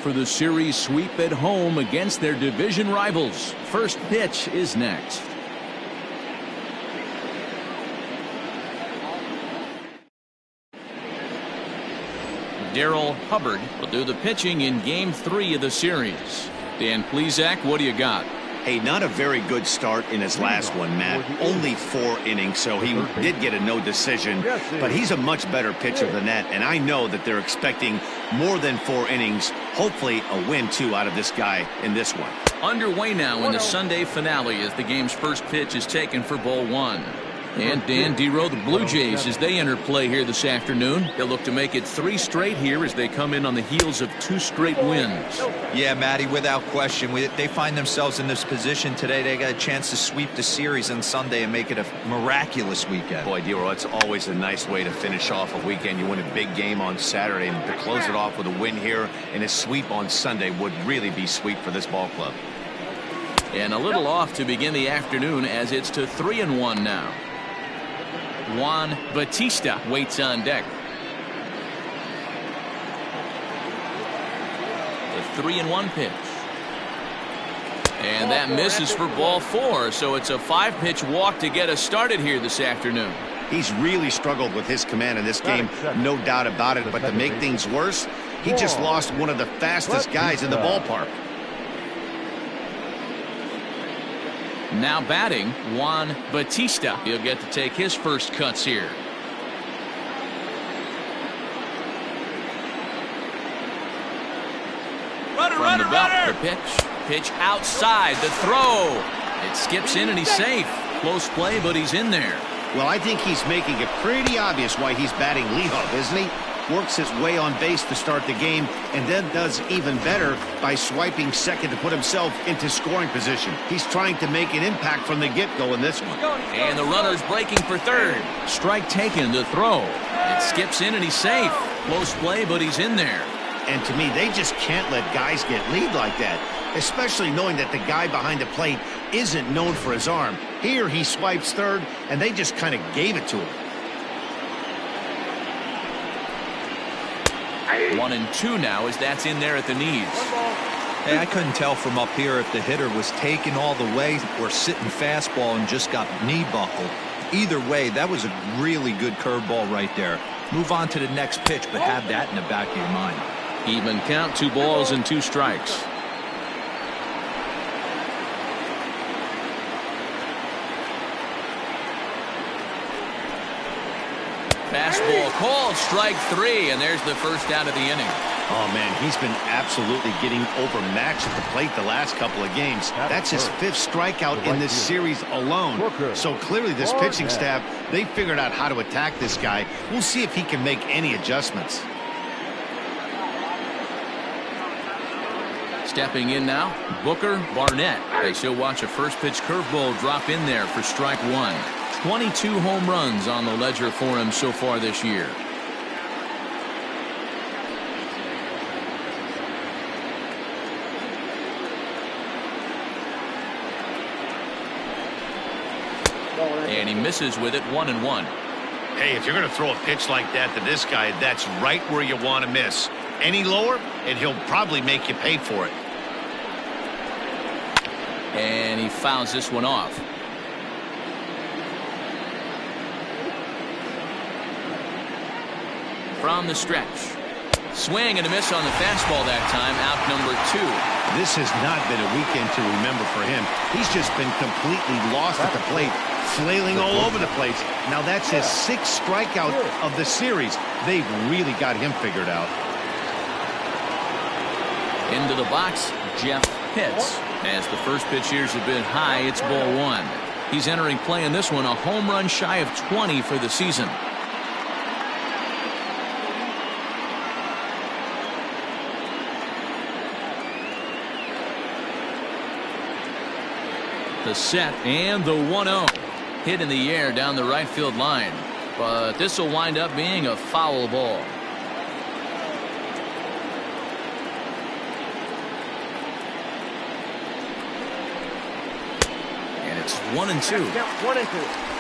for the series sweep at home against their division rivals. First pitch is next. Darryl Hubbard will do the pitching in Game 3 of the series. Dan Plesac, what do you got? Hey, not a very good start in his last one, Matt. Only 4 innings, so he did get a no decision. But he's a much better pitcher than that, and I know that they're expecting more than 4 innings. Hopefully a win, too, out of this guy in this one. Underway now in the Sunday finale as the game's first pitch is taken for ball 1. And Dan Dero, the Blue Jays, as they enter play here this afternoon, they'll look to make it 3 straight here as they come in on the heels of 2 straight wins. Yeah, Matty, without question. They find themselves in this position today. They got a chance to sweep the series on Sunday and make it a miraculous weekend. Boy, Dero, it's always a nice way to finish off a weekend. You win a big game on Saturday, and to close it off with a win here and a sweep on Sunday would really be sweet for this ball club. And a little off to begin the afternoon as it's to 3-1 now. Juan Bautista waits on deck. The 3-1 pitch. And that misses for ball 4, so it's a 5-pitch walk to get us started here this afternoon. He's really struggled with his command in this game, no doubt about it, but to make things worse, he just lost one of the fastest guys in the ballpark. Now batting, Juan Bautista. He'll get to take his first cuts here. From the belt, the pitch outside, the throw. It skips in and he's safe. Close play, but he's in there. Well, I think he's making it pretty obvious why he's batting leadoff, isn't he? Works his way on base to start the game, and then does even better by swiping second to put himself into scoring position. He's trying to make an impact from the get-go in this one. And the runner's breaking for third. Strike taken, the throw. It skips in and he's safe. Close play, but he's in there. And to me, they just can't let guys get lead like that, especially knowing that the guy behind the plate isn't known for his arm. Here he swipes third, and they just kind of gave it to him. 1-2 now as that's in there at the knees. Hey, I couldn't tell from up here if the hitter was taken all the way or sitting fastball and just got knee buckled. Either way, that was a really good curveball right there. Move on to the next pitch, but have that in the back of your mind. Even count, 2 balls and 2 strikes. Fastball called, strike 3, and there's the first out of the inning. Oh, man, he's been absolutely getting overmatched at the plate the last couple of games. That's his 5th strikeout in this series alone. So clearly this pitching staff, they figured out how to attack this guy. We'll see if he can make any adjustments. Stepping in now, Booker Barnett. As he'll watch a first pitch curveball drop in there for strike 1. 22 home runs on the ledger for him so far this year. And he misses with it, 1-1. Hey, if you're going to throw a pitch like that to this guy, that's right where you want to miss. Any lower, and he'll probably make you pay for it. And he fouls this one off. From the stretch. Swing and a miss on the fastball that time. Out number 2. This has not been a weekend to remember for him. He's just been completely lost at the plate, flailing all over the place. Now that's his 6th strikeout of the series. They've really got him figured out. Into the box, Jeff Pitts. As the first pitch here is a bit high, it's ball 1. He's entering play in this one, a home run shy of 20 for the season. The set and the 1-0. Hit in the air down the right field line. But this will wind up being a foul ball. And it's 1-2. Yeah, 1-2.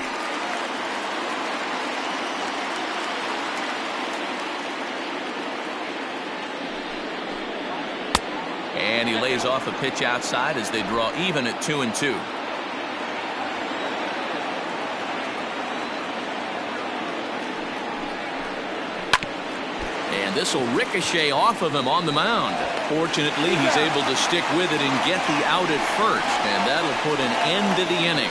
And he lays off a pitch outside as they draw even at 2-2. And this will ricochet off of him on the mound. Fortunately, he's able to stick with it and get the out at first, and that'll put an end to the inning.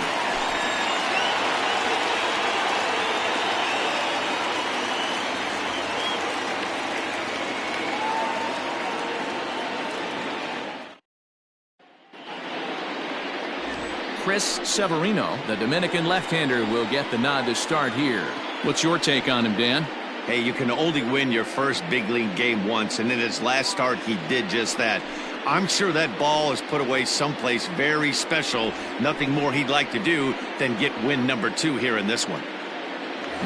Chris Severino, the Dominican left-hander, will get the nod to start here. What's your take on him, Dan? Hey, you can only win your first big league game once, and in his last start, he did just that. I'm sure that ball is put away someplace very special. Nothing more he'd like to do than get win number 2 here in this one.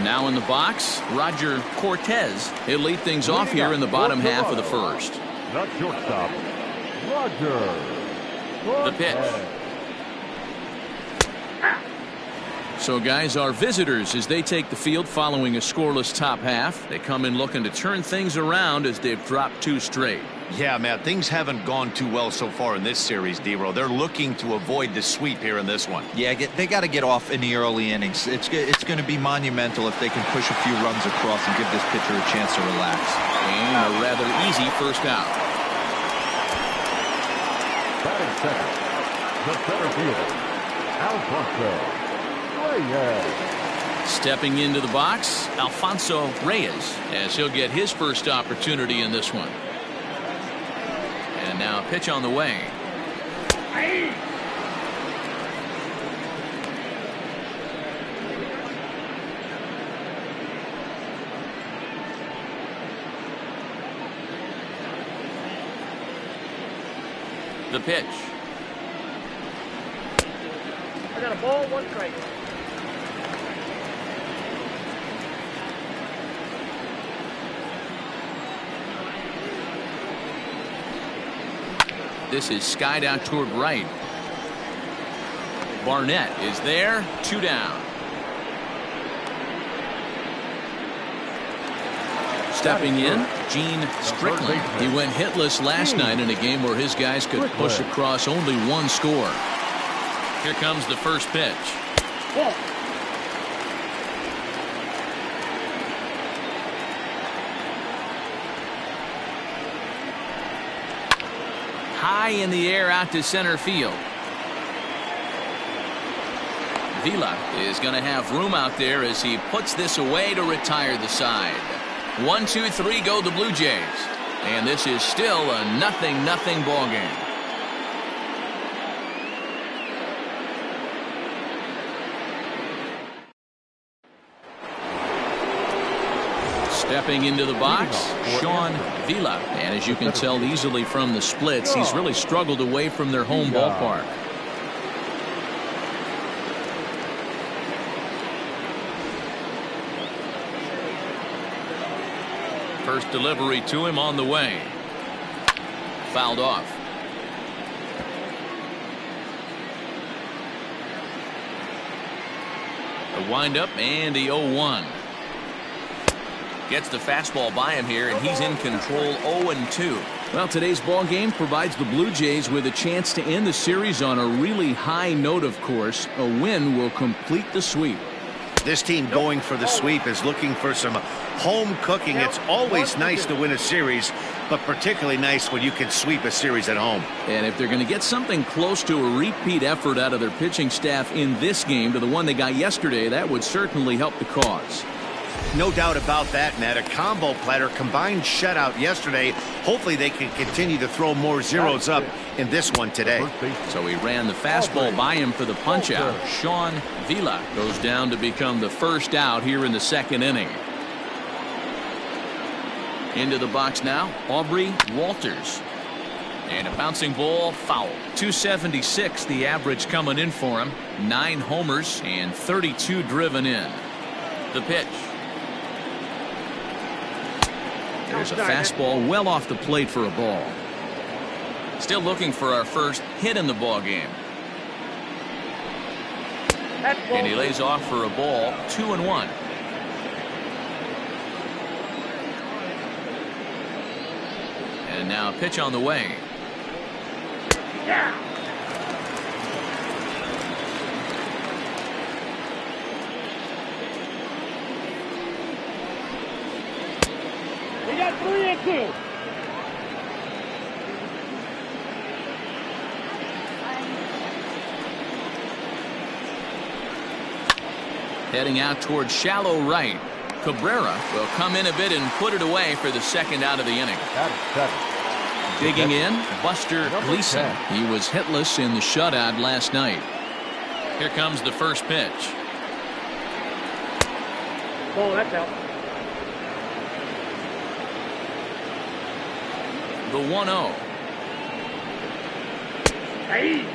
Now in the box, Roger Cortez. He'll lead things off here in the bottom half of the first. The shortstop, Roger. The pitch. So, guys, our visitors, as they take the field following a scoreless top half, they come in looking to turn things around as they've dropped 2 straight. Yeah, Matt, things haven't gone too well so far in this series, D-Row. They're looking to avoid the sweep here in this one. Yeah, they got to get off in the early innings. It's going to be monumental if they can push a few runs across and give this pitcher a chance to relax. And a rather easy first out. Batting second, the center fielder, Alfonso. Stepping into the box, Alfonso Reyes, as he'll get his first opportunity in this one. And now a pitch on the way. The pitch. I got a ball, 1 strike. This is skied out toward right. Barnett is there, 2 down. Stepping in, Gene Strickland. He went hitless last night in a game where his guys could push across only 1 score. Here comes the first pitch. High in the air out to center field. Vila is going to have room out there as he puts this away to retire the side. 1, 2, 3 go the Blue Jays. And this is still a 0-0 ball game. Stepping into the box, Sean Vila. And as you can tell easily from the splits, he's really struggled away from their home ballpark. First delivery to him on the way. Fouled off. The windup and the 0-1. Gets the fastball by him here, and he's in control 0-2. Well, today's ball game provides the Blue Jays with a chance to end the series on a really high note, of course. A win will complete the sweep. This team going for the sweep is looking for some home cooking. It's always nice to win a series, but particularly nice when you can sweep a series at home. And if they're going to get something close to a repeat effort out of their pitching staff in this game to the one they got yesterday, that would certainly help the cause. No doubt about that, Matt. A combo platter, combined shutout yesterday. Hopefully they can continue to throw more zeros up in this one today. So he ran the fastball by him for the punch out. Sean Vila goes down to become the first out here in the second inning. Into the box now, Aubrey Walters. And a bouncing ball, foul. 276 the average coming in for him. 9 homers and 32 driven in. The pitch. There's a fastball well off the plate for a ball. Still looking for our first hit in the ball game. And he lays off for a ball, 2-1. And now a pitch on the way. Yeah. We got 3-2. Heading out towards shallow right. Cabrera will come in a bit and put it away for the second out of the inning. Digging in, Buster Gleason. He was hitless in the shutout last night. Here comes the first pitch. Oh, that's out. The 1-0. Hey.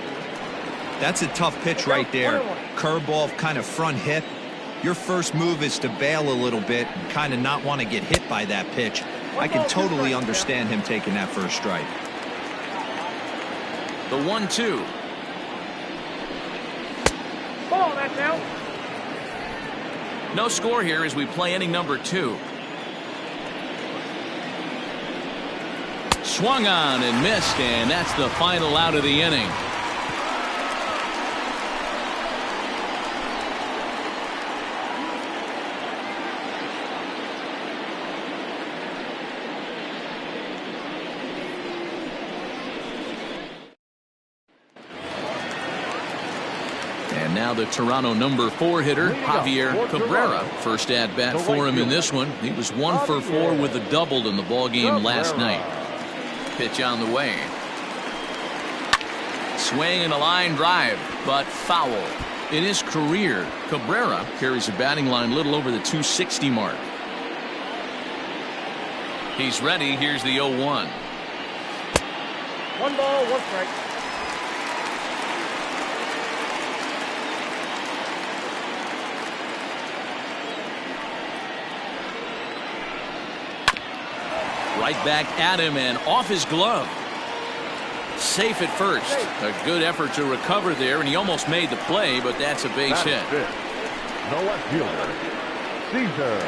That's a tough pitch right there. Curveball, kind of front hip. Your first move is to bail a little bit and kind of not want to get hit by that pitch. I can totally understand him taking that first strike. The 1-2. Oh, that's out. No score here as we play inning number 2. Swung on and missed, and that's the final out of the inning. And now the Toronto number 4 hitter, Javier Cabrera. First at bat for him in this one. He was 1 for 4 with a double in the ball game last night. Pitch on the way. Swing and a line drive, but foul. In his career, Cabrera carries a batting line little over the 260 mark. He's ready. Here's the 0-1. 1 ball, 1 strike. Right back at him and off his glove. Safe at first. A good effort to recover there, and he almost made the play, but that's a base hit. The left fielder, Cesar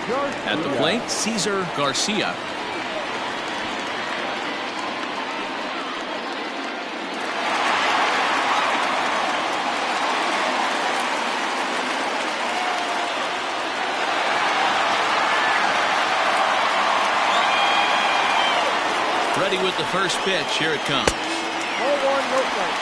Garcia. At the plate, Cesar Garcia. Ready with the first pitch. Here it comes. 0-1, no strike.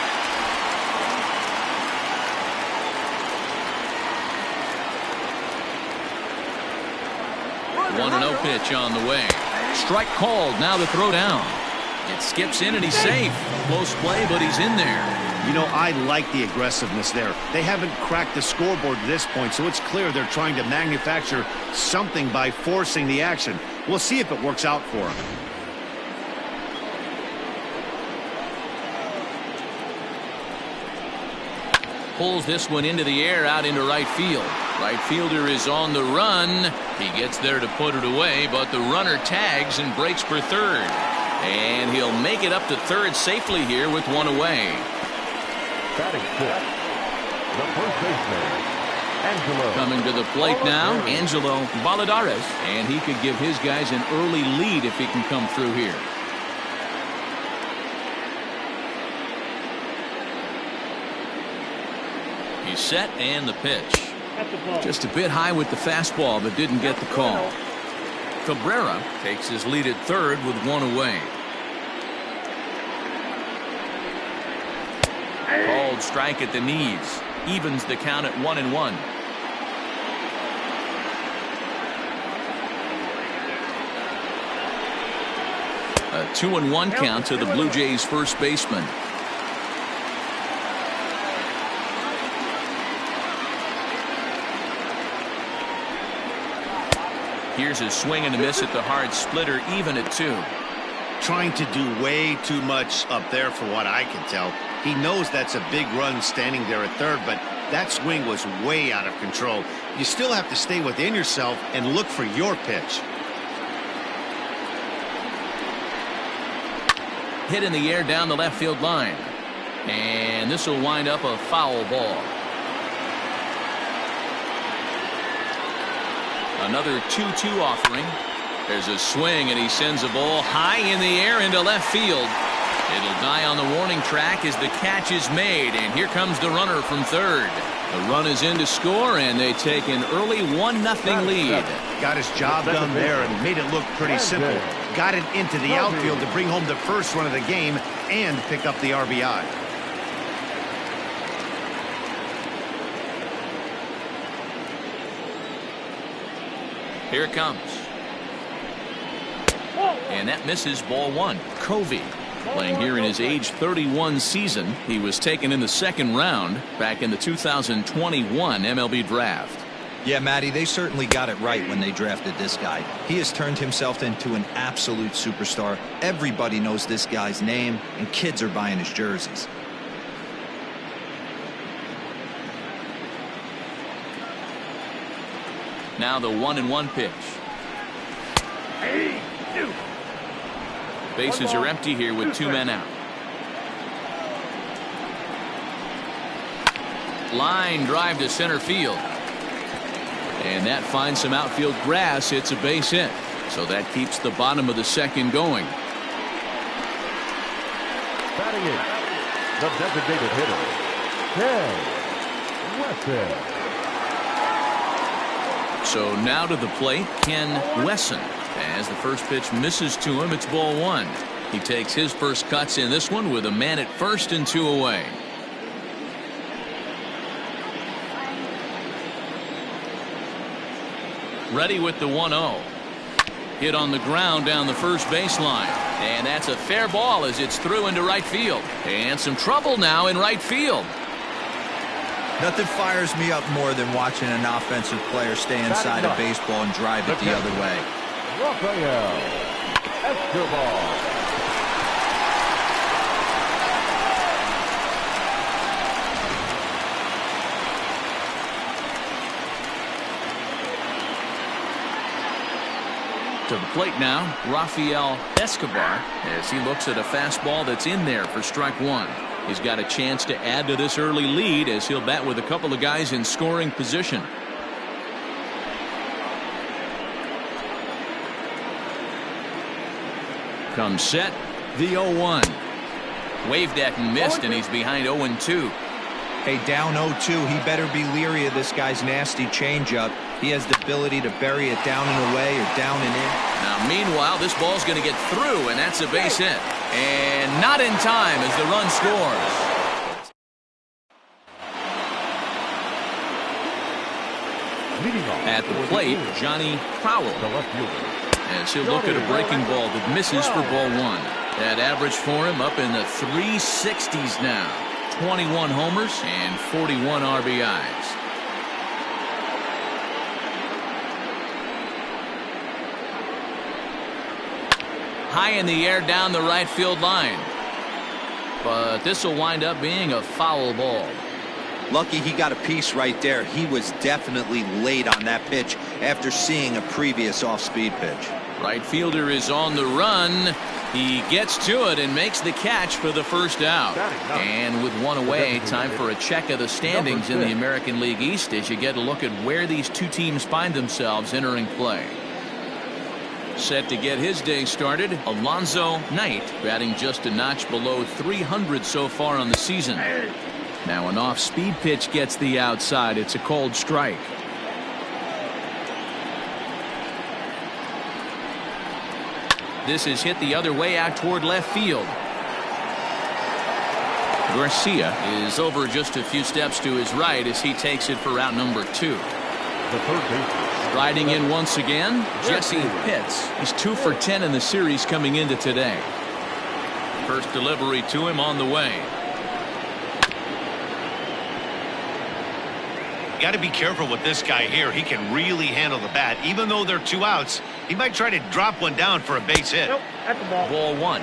1-0 pitch on the way. Strike called. Now the throw down. It skips in and he's safe. Close play, but he's in there. You know, I like the aggressiveness there. They haven't cracked the scoreboard to this point, so it's clear they're trying to manufacture something by forcing the action. We'll see if it works out for them. Pulls this one into the air out into right field. Right fielder is on the run. He gets there to put it away, but the runner tags and breaks for third. And he'll make it up to third safely here with one away. Batting fifth, the first baseman, Angelo. Coming to the plate now, Angelo Valladares. And he could give his guys an early lead if he can come through here. He's set and the pitch. Just a bit high with the fastball, but didn't get the call. Cabrera takes his lead at third with one away. Called strike at the knees. Evens the count at 1-1. A 2-1 count to the Blue Jays first baseman. Here's a swing and a miss at the hard splitter, even at 2. Trying to do way too much up there for what I can tell. He knows that's a big run standing there at third, but that swing was way out of control. You still have to stay within yourself and look for your pitch. Hit in the air down the left field line. And this will wind up a foul ball. Another 2-2 offering. There's a swing, and he sends a ball high in the air into left field. It'll die on the warning track as the catch is made, and here comes the runner from third. The run is in to score, and they take an early 1-0 lead. Got his job done there and made it look pretty simple. Got it into the outfield to bring home the first run of the game and pick up the RBI. Here it comes. And that misses, ball one. Covey playing here in his age 31 season. He was taken in the second round back in the 2021 MLB draft. Yeah, Matty, they certainly got it right when they drafted this guy. He has turned himself into an absolute superstar. Everybody knows this guy's name, and kids are buying his jerseys. Now the 1-1 pitch. Bases are empty here with 2 men out. Line drive to center field. And that finds some outfield grass. It's a base hit. So that keeps the bottom of the second going. Batting in, the designated hitter, Ken Wesson. So now to the plate, Ken Wesson. As the first pitch misses to him, it's ball one. He takes his first cuts in this one with a man at first and 2 away. Ready with the 1-0. Hit on the ground down the first baseline. And that's a fair ball as it's through into right field. And some trouble now in right field. Nothing fires me up more than watching an offensive player stay inside a baseball and drive it the other way. Rafael Escobar. To the plate now, Rafael Escobar, as he looks at a fastball that's in there for strike one. He's got a chance to add to this early lead as he'll bat with a couple of guys in scoring position. Comes set, the 0-1. Waved at and missed, and he's behind 0-2. Hey, down 0-2, he better be leery of this guy's nasty changeup. He has the ability to bury it down and away or down and in. Now, meanwhile, this ball's going to get through, and that's a base hit. And not in time as the run scores. At the plate, Johnny Powell. As he'll look at a breaking ball that misses for ball one. That average for him up in the 360s now. 21 homers and 41 RBIs. High in the air down the right field line. But this will wind up being a foul ball. Lucky he got a piece right there. He was definitely late on that pitch after seeing a previous off-speed pitch. Right fielder is on the run. He gets to it and makes the catch for the first out. And with one away, time for a check of the standings in the American League East as you get a look at where these two teams find themselves entering play. Set to get his day started, Alonzo Knight, batting just a notch below 300 so far on the season. Now an off-speed pitch gets the outside. It's a cold strike. This is hit the other way out toward left field. Garcia is over just a few steps to his right as he takes it for route number 2. The third baseman. Riding in once again, Jesse Pitts. He's 2 for 10 in the series coming into today. First delivery to him on the way. Got to be careful with this guy here. He can really handle the bat. Even though they're 2 outs, he might try to drop one down for a base hit. Nope, that's the ball. Ball one.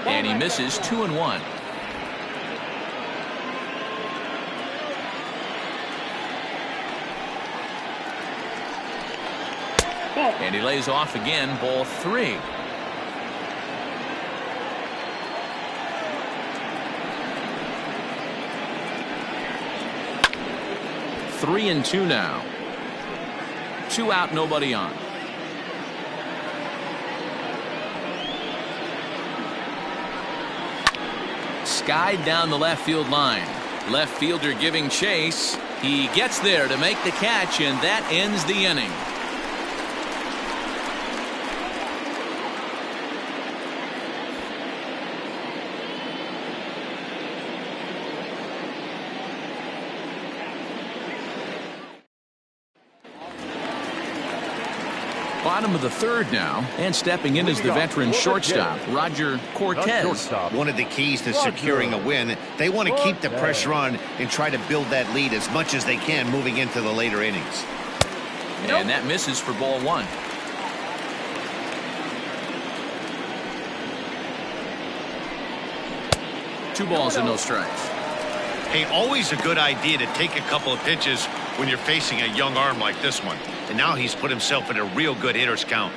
And he misses 2-1. And he lays off again, ball 3. Three and 2 now. 2 out, nobody on. Skied down the left field line. Left fielder giving chase. He gets there to make the catch, and that ends the inning. Bottom of the third now, and stepping in is the veteran shortstop, Roger Cortez. One of the keys to securing a win, they want to keep the pressure on and try to build that lead as much as they can moving into the later innings. And that misses for ball 1. Two balls and no strikes. Hey, always a good idea to take a couple of pitches when you're facing a young arm like this one. And now he's put himself in a real good hitter's count.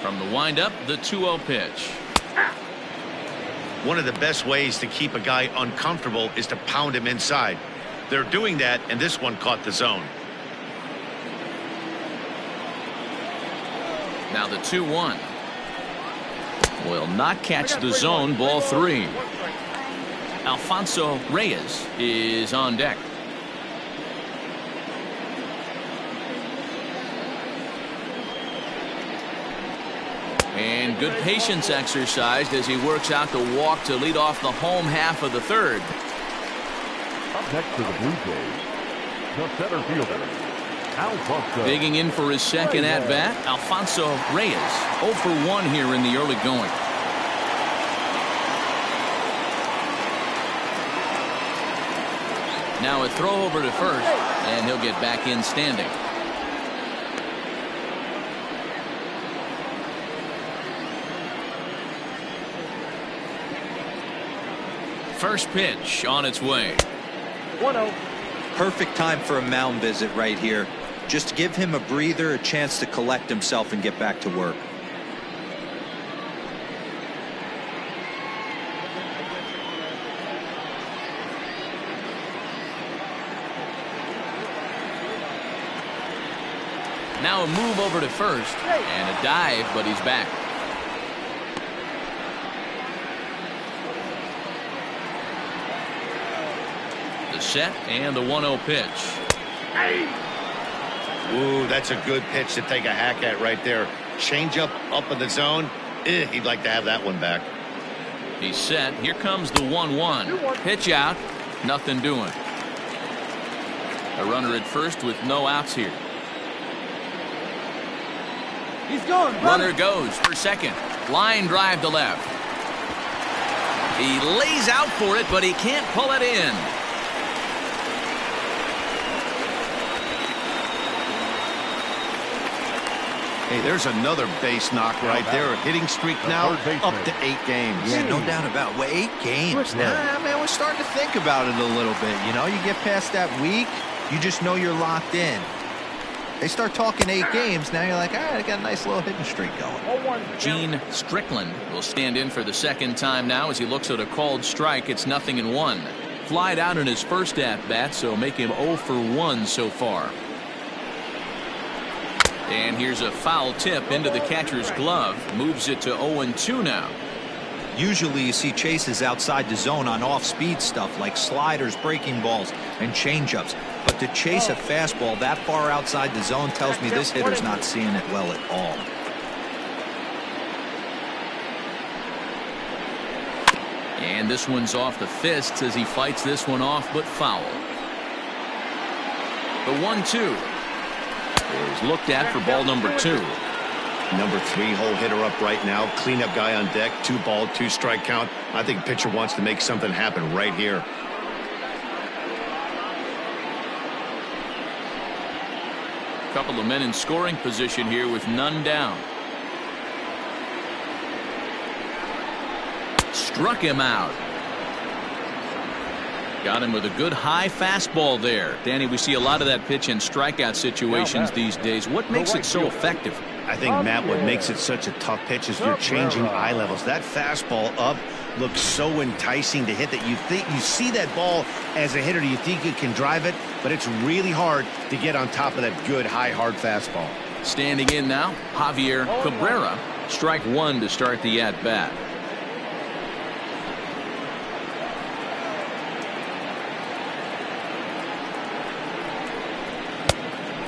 From the windup, the 2-0 pitch. One of the best ways to keep a guy uncomfortable is to pound him inside. They're doing that, and this one caught the zone. Now the 2-1. Will not catch the zone, ball 3. Alfonso Reyes is on deck. And good patience exercised as he works out the walk to lead off the home half of the third. Up next to the Blue Jays, the center fielder, Alfonso. Digging in for his second at-bat, Alfonso Reyes. 0 for 1 here in the early going. Now a throw over to first, and he'll get back in standing. First pitch on its way. 1-0. Perfect time for a mound visit right here. Just give him a breather, a chance to collect himself and get back to work. Now a move over to first and a dive, but he's back. The set and the 1-0 pitch. Ooh, that's a good pitch to take a hack at right there. Change up in the zone. He'd like to have that one back. He's set. Here comes the 1-1. Pitch out. Nothing doing. A runner at first with no outs here. He's gone. Runner goes for second. Line drive to left. He lays out for it, but he can't pull it in. Hey, there's another base knock right there. A hitting streak now up to 8 games. Yeah, no doubt about it. Well, 8 games. Nah, man, we're starting to think about it a little bit. You know, you get past that week, you just know you're locked in. They start talking 8 games, now you're like, all right, I got a nice little hitting streak going. Gene Strickland will stand in for the second time now as he looks at a called strike. It's 0-1. Flied out in his first at-bat, so make him 0 for 1 so far. And here's a foul tip into the catcher's glove. Moves it to 0-2 now. Usually you see chases outside the zone on off-speed stuff like sliders, breaking balls, and changeups. But to chase a fastball that far outside the zone tells me this hitter's not seeing it well at all. And this one's off the fists as he fights this one off, but foul. The 1-2 is looked at for ball number 2. Number 3 hole hitter up right now. Cleanup guy on deck. 2 ball, 2 strike count. I think pitcher wants to make something happen right here. Couple of men in scoring position here with none down. Struck him out. Got him with a good high fastball there. Danny, we see a lot of that pitch in strikeout situations these days. What makes it so effective? I think, Matt, what makes it such a tough pitch is you're changing eye levels. That fastball up looks so enticing to hit that you see that ball as a hitter. Do you think you can drive it? but it's really hard to get on top of that good, high, hard fastball. Standing in now, Javier Cabrera. Strike one to start the at-bat.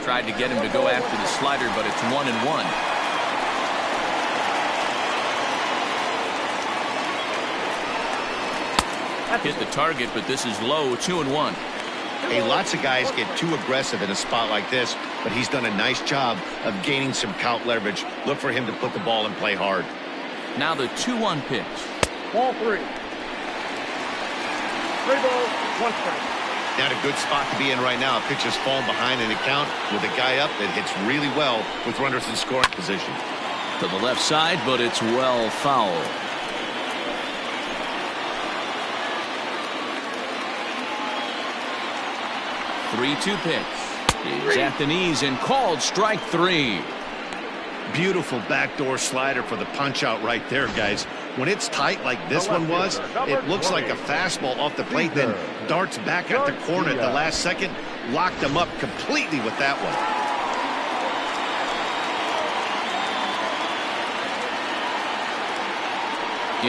Tried to get him to go after the slider, but it's 1-1. Hit the target, but this is low, 2-1. Hey, lots of guys get too aggressive in a spot like this, but he's done a nice job of gaining some count leverage. Look for him to put the ball and play hard. Now the 2-1 pitch. Ball 3. 3 balls, 1 strike. Not a good spot to be in right now. Pitcher's falling behind in the count with a guy up that hits really well with runners in scoring position. To the left side, but it's well foul. 3-2 pitch. He's at the knees and called strike 3. Beautiful backdoor slider for the punch out right there, guys. When it's tight like this one was, it looks like a fastball off the plate, then darts back at the corner at the last second. Locked him up completely with that one.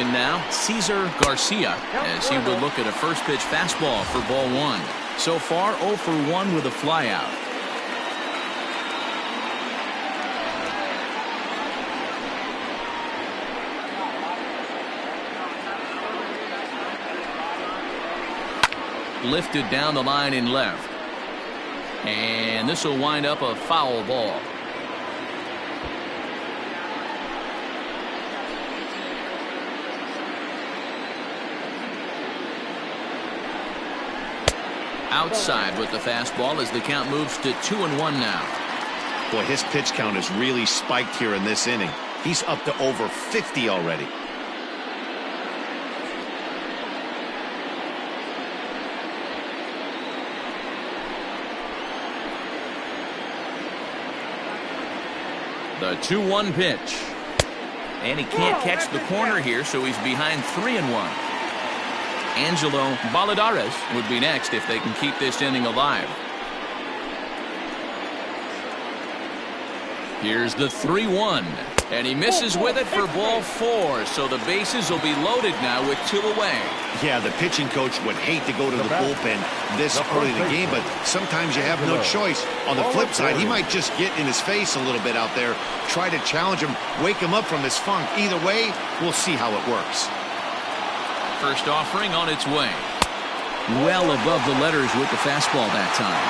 In now, Cesar Garcia, as he would look at a first pitch fastball for ball 1. So far, 0 for 1 with a flyout. Lifted down the line in left. And this will wind up a foul ball. Outside with the fastball as the count moves to 2-1 now. Boy, his pitch count is really spiked here in this inning. He's up to over 50 already. The 2-1 pitch. And he can't catch the corner here, so he's behind 3-1. Angelo Baladares would be next if they can keep this inning alive. Here's the 3-1. And he misses with it for ball 4. So the bases will be loaded now with 2 away. Yeah, the pitching coach would hate to go to the bullpen this early in the game, but sometimes you have no choice. On the flip side, he might just get in his face a little bit out there, try to challenge him, wake him up from his funk. Either way, we'll see how it works. First offering on its way. Well above the letters with the fastball that time.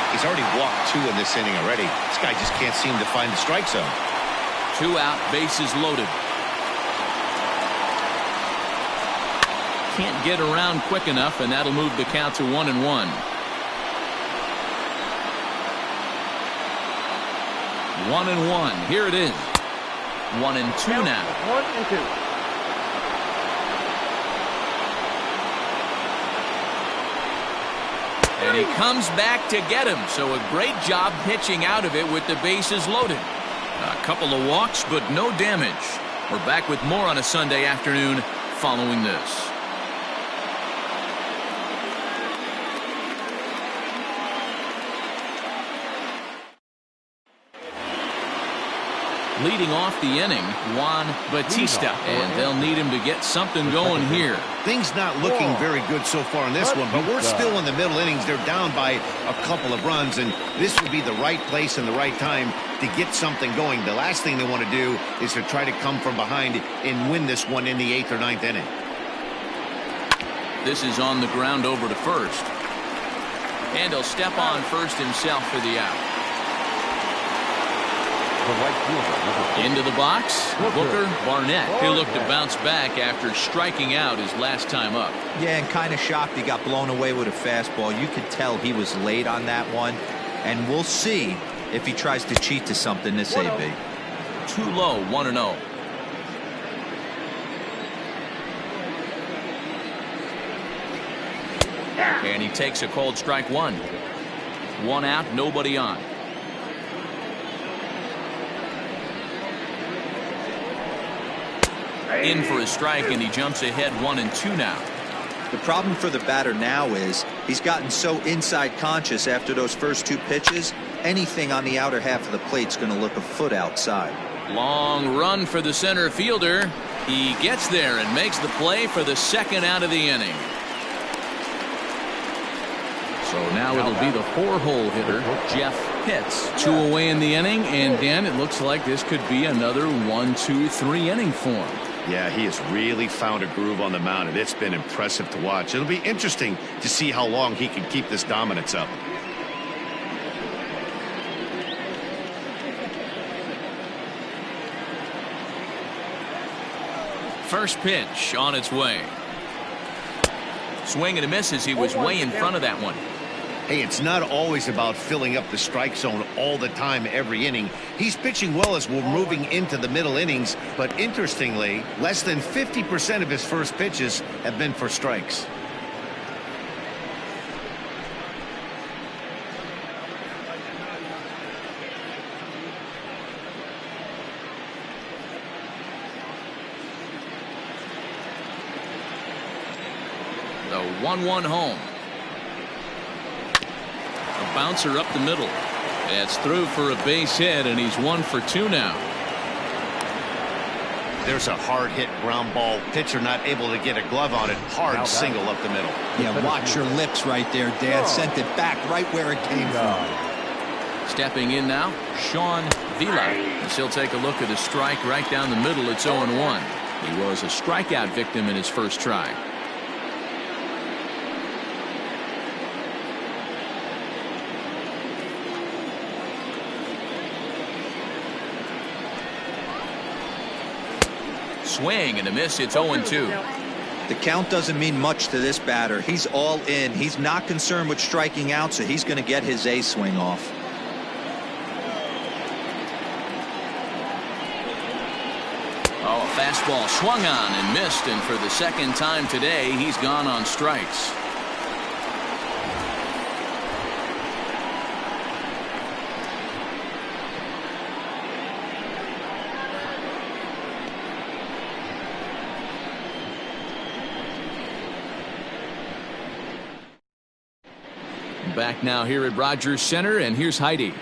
He's already walked 2 in this inning already. This guy just can't seem to find the strike zone. 2 out, bases loaded. Can't get around quick enough, and that'll move the count to 1-1. 1-1. Here it is. 1-2 now. 1-2. And he comes back to get him. So a great job pitching out of it with the bases loaded. A couple of walks, but no damage. We're back with more on a Sunday afternoon following this. Leading off the inning, Juan Bautista, and they'll need him to get something going here. Things not looking very good so far in this one, but we're still in the middle innings. They're down by a couple of runs, and this would be the right place and the right time to get something going. The last thing they want to do is to try to come from behind and win this one in the 8th or 9th inning. This is on the ground over to first. And he'll step on first himself for the out. Into the box, Booker Barnett. He'll look to bounce back after striking out his last time up. Yeah, and kind of shocked he got blown away with a fastball. You could tell he was late on that one. And we'll see if he tries to cheat to something this AB. Too low, 1-0. And he takes a cold strike 1. 1 out, nobody on. In for a strike, and he jumps ahead 1-2 now. The problem for the batter now is He's gotten so inside conscious after those first 2 pitches. Anything on the outer half of the plate's going to look a foot outside. Long run for the center fielder. He gets there and makes the play for the 2nd out of the inning. So now it'll be the 4-hole hitter, Jeff Pitts. 2 away in the inning, and Dan, it looks like this could be another 1-2-3 inning for him. Yeah, he has really found a groove on the mound, and it's been impressive to watch. It'll be interesting to see how long he can keep this dominance up. First pitch on its way. Swing and a miss as he was way in front of that one. Hey, it's not always about filling up the strike zone all the time every inning. He's pitching well as we're moving into the middle innings, but interestingly, less than 50% of his first pitches have been for strikes. The 1-1 home. A bouncer up the middle. That's through for a base hit, and he's 1 for 2 now. There's a hard hit ground ball. Pitcher not able to get a glove on it. Hard single up the middle. Yeah, watch your lips right there, Dad. Sent it back right where it came from. Stepping in now, Sean Vila. As he'll take a look at a strike right down the middle. It's 0-1. He was a strikeout victim in his first try. Swing and a miss. It's 0-2. The count doesn't mean much to this batter. He's all in. He's not concerned with striking out, so he's going to get his A swing off. Oh, a fastball swung on and missed, and for the 2nd time today, he's gone on strikes. Back now here at Rogers Center, and here's Heidi.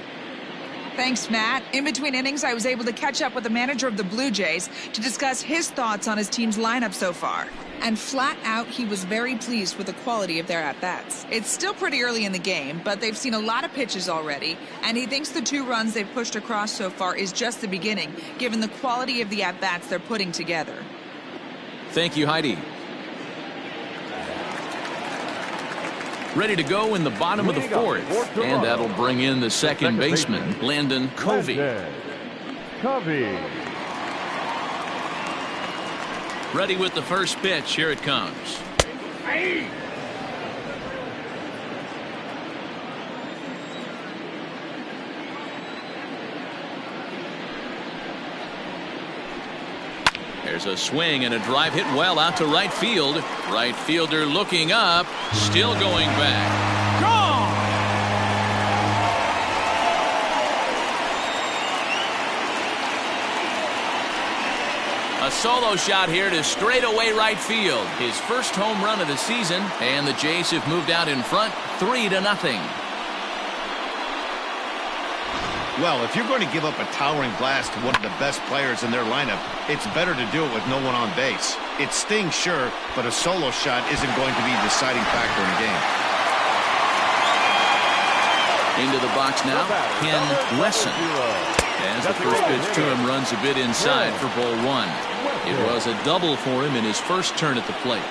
Thanks, Matt. In between innings, I was able to catch up with the manager of the Blue Jays to discuss his thoughts on his team's lineup so far. And flat out, he was very pleased with the quality of their at-bats. It's still pretty early in the game, but they've seen a lot of pitches already, and he thinks the 2 runs they've pushed across so far is just the beginning, given the quality of the at-bats they're putting together. Thank you, Heidi. Ready to go in the bottom of the 4th, and that'll bring in the second baseman, Landon Covey. Ready with the first pitch. Here it comes. There's a swing and a drive hit well out to right field. Right fielder looking up, still going back. Gone! A solo shot here to straightaway right field. His first home run of the season, and the Jays have moved out in front 3-0. Well, if you're going to give up a towering blast to one of the best players in their lineup, it's better to do it with no one on base. It stings, sure, but a solo shot isn't going to be a deciding factor in the game. Into the box now, Ken Wesson. As the first pitch to him runs a bit inside for ball 1. It was a double for him in his first turn at the plate.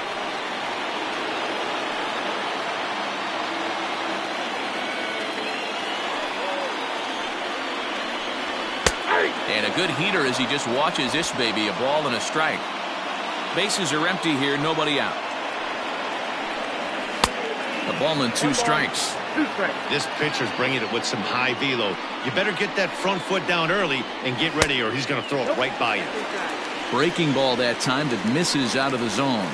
And a good heater as he just watches this baby, a ball and a strike. Bases are empty here, nobody out. A ball and 2 strikes. This pitcher's bringing it with some high velo. You better get that front foot down early and get ready, or he's going to throw it right by you. Breaking ball that time that misses out of the zone.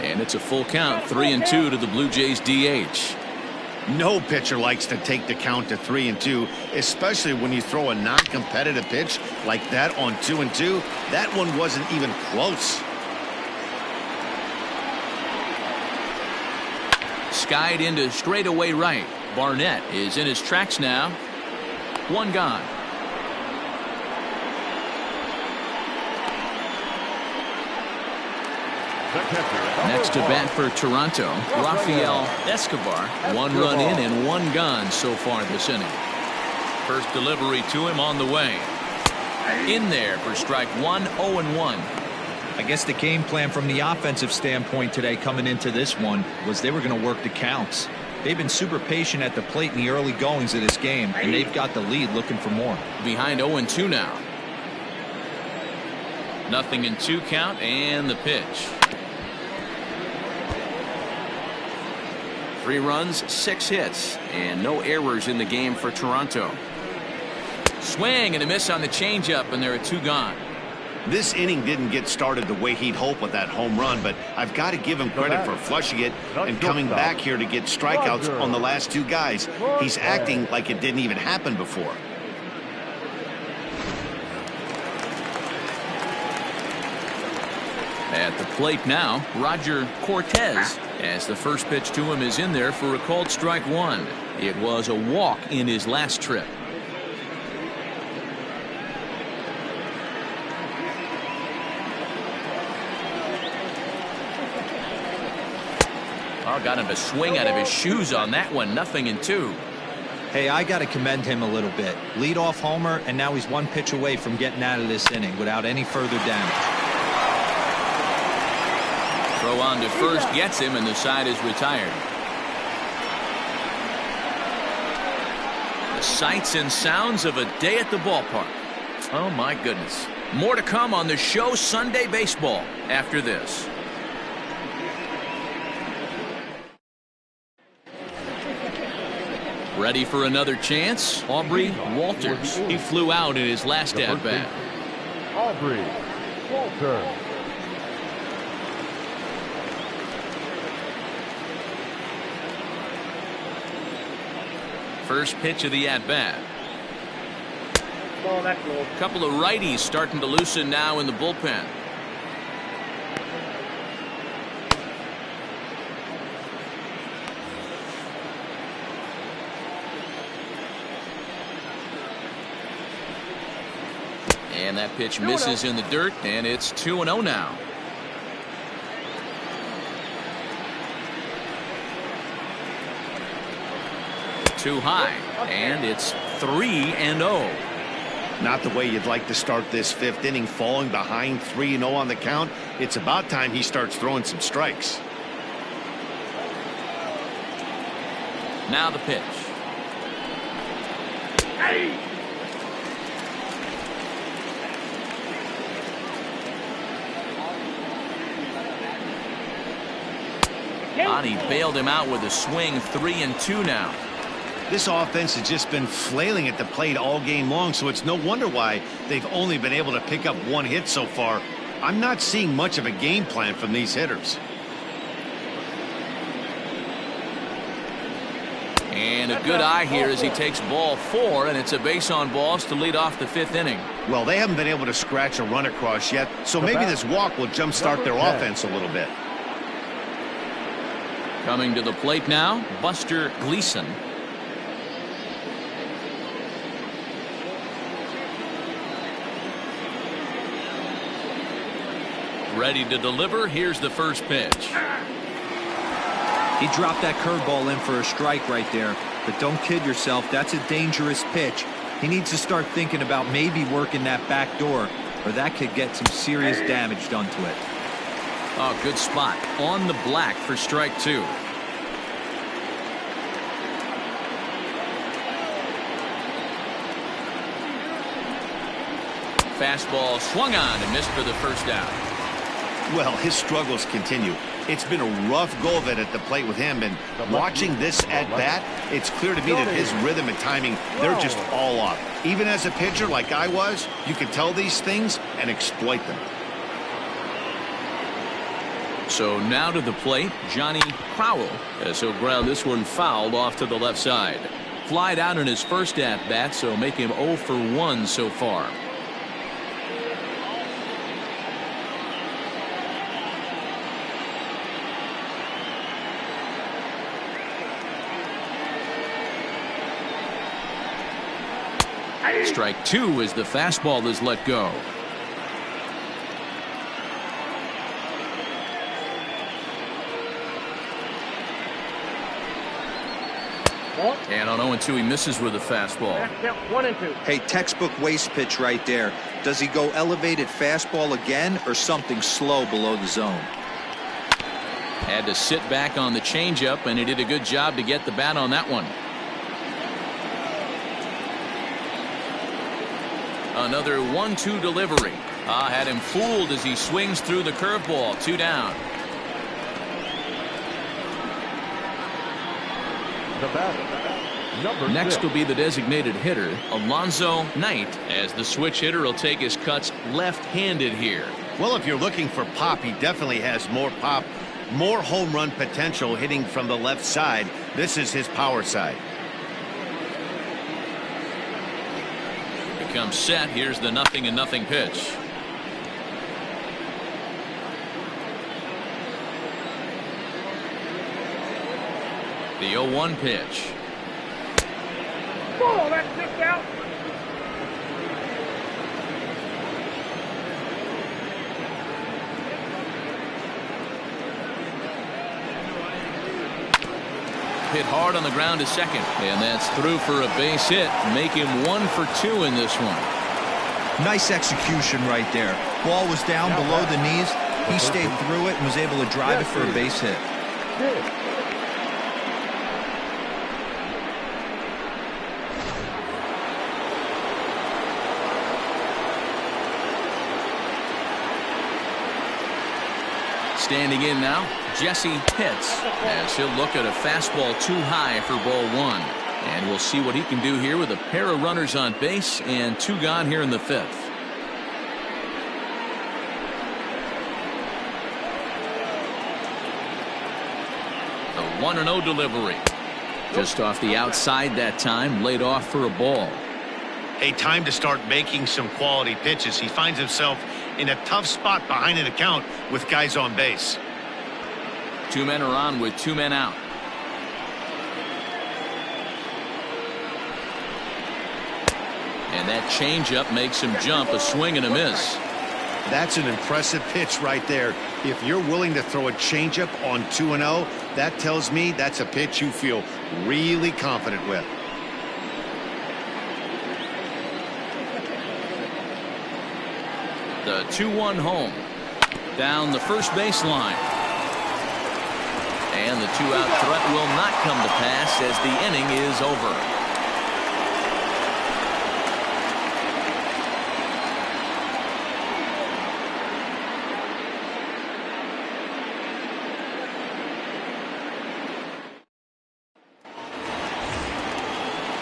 And it's a full count, 3-2 to the Blue Jays DH. No pitcher likes to take the count to 3-2, especially when you throw a non-competitive pitch like that on 2-2. That one wasn't even close. Skied into straightaway right. Barnett is in his tracks now. One gone. Next to bat for Toronto, Rafael Escobar. One run in and one gone so far this inning. First delivery to him on the way. In there for strike one, 0-1. I guess the game plan from the offensive standpoint today coming into this one was they were going to work the counts. They've been super patient at the plate in the early goings of this game, and they've got the lead looking for more. Behind 0-2 now. 0-2 count and the pitch. 3 runs, 6 hits, and no errors in the game for Toronto. Swing and a miss on the changeup, and there are 2 gone. This inning didn't get started the way he'd hoped with that home run, but I've got to give him credit for flushing it and coming back here to get strikeouts on the last 2 guys. He's acting like it didn't even happen before. At the plate now, Roger Cortez, as the first pitch to him is in there for a called strike 1. It was a walk in his last trip. Oh, got him to swing out of his shoes on that one. 0-2. Hey, I got to commend him a little bit. Leadoff homer, and now he's 1 pitch away from getting out of this inning without any further damage. Throw on to first gets him, and the side is retired. The sights and sounds of a day at the ballpark. Oh, my goodness. More to come on the show Sunday Baseball after this. Ready for another chance? Aubrey Walters. He flew out in his last at-bat. Aubrey Walters. First pitch of the at-bat. A couple of righties starting to loosen now in the bullpen. And that pitch misses in the dirt, and it's 2-0 now. Too high, and it's 3-0. Not the way you'd like to start this 5th inning, falling behind 3-0 on the count. It's about time he starts throwing some strikes. Now the pitch. Hey. He bailed him out with a swing. 3-2 now. This offense has just been flailing at the plate all game long, so it's no wonder why they've only been able to pick up 1 hit so far. I'm not seeing much of a game plan from these hitters. And a good eye here as he takes ball 4, and it's a base on balls to lead off the 5th inning. Well, they haven't been able to scratch a run across yet, so maybe this walk will jumpstart their offense a little bit. Coming to the plate now, Buster Gleason. Ready to deliver. Here's the first pitch. He dropped that curveball in for a strike right there, but don't kid yourself, that's a dangerous pitch. He needs to start thinking about maybe working that back door, or that could get some serious damage done to it. Oh, good spot on the black for strike 2. Fastball swung on and missed for the first out. Well, his struggles continue. It's been a rough go of it at the plate with him, and watching this at bat, it's clear to me that his rhythm and timing, they're just all off. Even as a pitcher like I was, you can tell these things and exploit them. So now to the plate, Johnny Crowell, as he'll ground this one fouled off to the left side. Flied out in his first at-bat, so make him 0 for 1 so far. Strike 2 as the fastball is let go. And on 0-2 he misses with a fastball. 1-2. Hey, textbook waste pitch right there. Does he go elevated fastball again or something slow below the zone? Had to sit back on the changeup, and he did a good job to get the bat on that one. Another 1-2 delivery. Had him fooled as he swings through the curveball. 2 down. The batter, number Next 6. will be the designated hitter, Alonzo Knight, as the switch hitter will take his cuts left-handed here. Well, if you're looking for pop, he definitely has more pop, more home run potential hitting from the left side. This is his power side. Comes set. Here's the 0-0 pitch. The 0-1 pitch. Oh, that's 6 out. Hit hard on the ground to second, and that's through for a base hit. Make him 1 for 2 in this one. Nice execution right there. Ball was down below the knees. He stayed through it and was able to drive it for a base hit. Standing in now, Jesse Pitts, as he'll look at a fastball too high for ball 1. And we'll see what he can do here with a pair of runners on base and 2 gone here in the 5th. The 1-0 delivery. Just off the outside that time, laid off for a ball. Hey, time to start making some quality pitches. He finds himself in a tough spot behind an account with guys on base. 2 men are on with 2 men out. And that changeup makes him jump, a swing and a miss. That's an impressive pitch right there. If you're willing to throw a changeup on 2-0, that tells me that's a pitch you feel really confident with. The 2-1 home. Down the first base line. And the 2-out threat will not come to pass as the inning is over.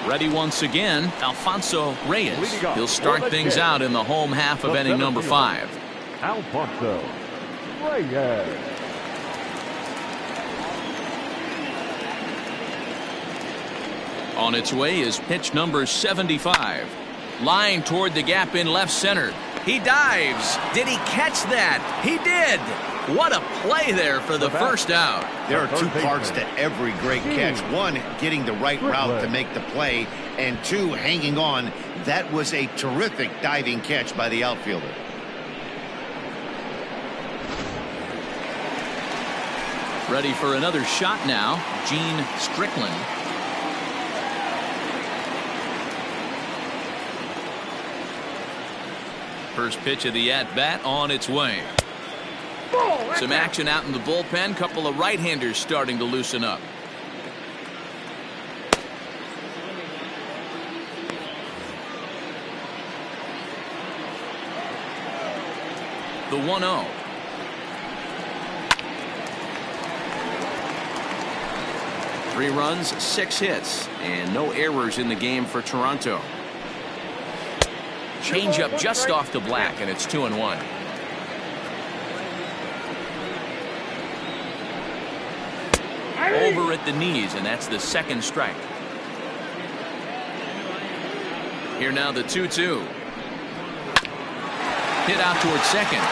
Ready once again, Alfonso Reyes. He'll start things out in the home half of inning number 5. Alfonso Reyes. On its way is pitch number 75. Line toward the gap in left center. He dives. Did he catch that? He did. What a play there for the first out. There are 2 parts to every great catch. 1, getting the right route to make the play, and 2, hanging on. That was a terrific diving catch by the outfielder. Ready for another shot now, Gene Strickland. First pitch of the at-bat on its way. Some action out in the bullpen. Couple of right-handers starting to loosen up. The 1-0. Three runs, 6 hits, and no errors in the game for Toronto. Changeup just off the black, and it's 2-1. over at the knees, and that's the second strike. Here now the 2-2. Hit out towards second.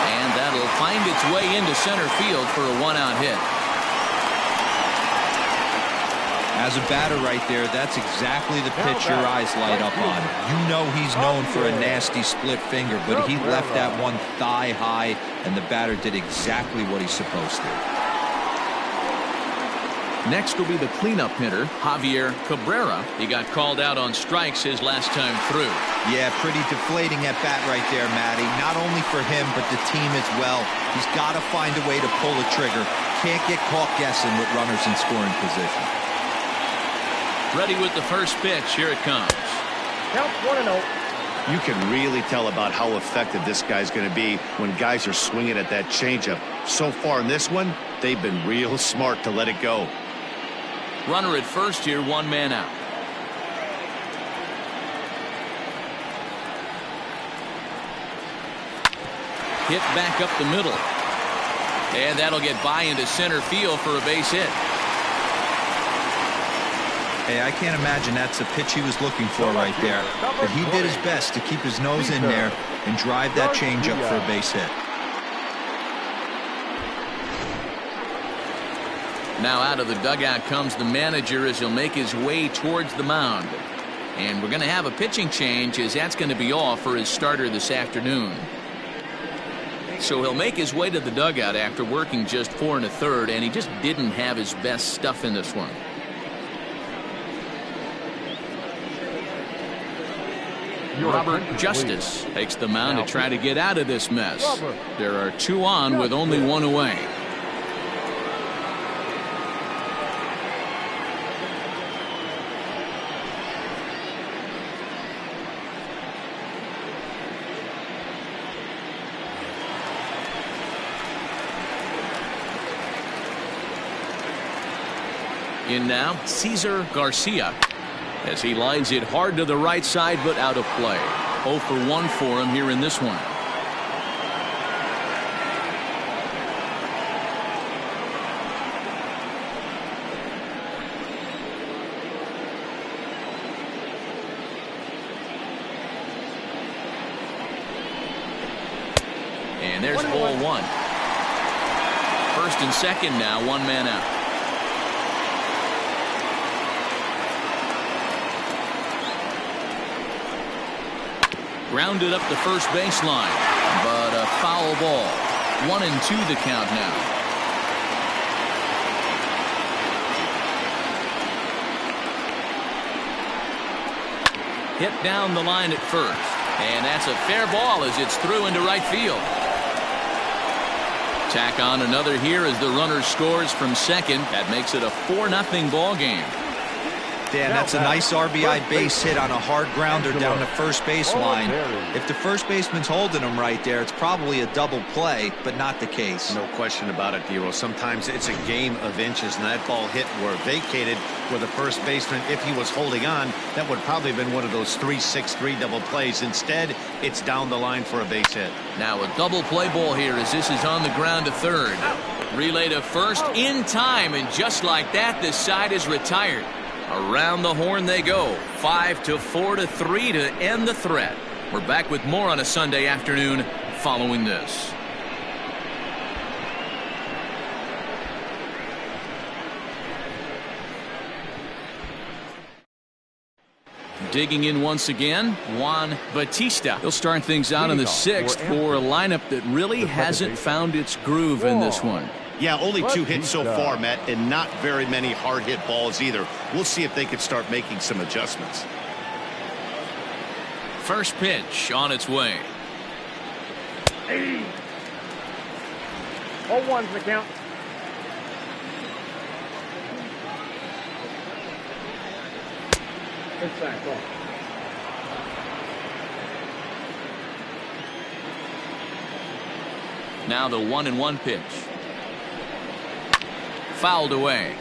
And that'll find its way into center field for a one-out hit. As a batter right there, that's exactly the pitch your eyes light up on. You know he's known for a nasty split finger, but he left that one thigh high, and the batter did exactly what he's supposed to. Next will be the cleanup hitter, Javier Cabrera. He got called out on strikes his last time through. Yeah, pretty deflating at bat right there, Matty. Not only for him, but the team as well. He's got to find a way to pull the trigger. Can't get caught guessing with runners in scoring position. Ready with the first pitch. Here it comes. Count 1-0. You can really tell about how effective this guy's going to be when guys are swinging at that changeup. So far in this one, they've been real smart to let it go. Runner at first here, one man out. Hit back up the middle. And that'll get by into center field for a base hit. Hey, I can't imagine that's the pitch he was looking for right there. But he did his best to keep his nose in there and drive that changeup for a base hit. Now out of the dugout comes the manager as he'll make his way towards the mound. And we're going to have a pitching change, as that's going to be all for his starter this afternoon. So he'll make his way to the dugout after working just 4 1/3, and he just didn't have his best stuff in this one. Robert Justice takes the mound to try to get out of this mess. There are 2 on with only 1 away. In now, Cesar Garcia, as he lines it hard to the right side, but out of play. 0 for 1 for him here in this one. And there's ball 1. First and second now, 1 man out. Grounded up the first baseline, but a foul ball. 1-2 the count now. Hit down the line at first, and that's a fair ball as it's through into right field. Tack on another here as the runner scores from second. That makes it a 4-0 ball game. Dan, that's a nice RBI base hit on a hard grounder down the first base line. If the first baseman's holding him right there, it's probably a double play, but not the case. No question about it, Dero. Sometimes it's a game of inches, and that ball hit were vacated for the first baseman. If he was holding on, that would probably have been one of those 3-6-3 double plays. Instead, it's down the line for a base hit. Now a double play ball here as this is on the ground to third. Relay to first in time, and just like that, this side is retired. Around the horn they go. 5-4-3 to end the threat. We're back with more on a Sunday afternoon following this. Digging in once again, Juan Bautista. He'll start things out in the 6th for a lineup that really hasn't found its groove in this one. Yeah, only 2 hits so far, Matt, and not very many hard hit balls either. We'll see if they can start making some adjustments. First pitch on its way. 0-1's the count. Inside ball. Now the 1-1 pitch. Fouled away.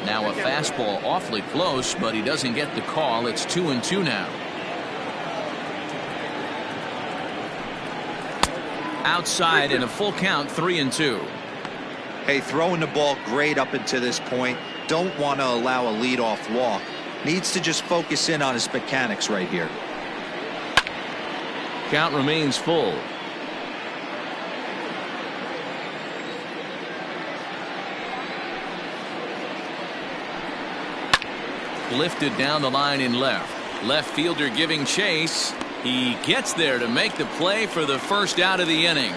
Now a fastball awfully close, but he doesn't get the call. It's 2-2 now. Outside and a full count, 3-2. Hey, throwing the ball great up until this point. Don't want to allow a leadoff walk. Needs to just focus in on his mechanics right here. Count remains full. Lifted down the line in left. Left fielder giving chase. He gets there to make the play for the first out of the inning.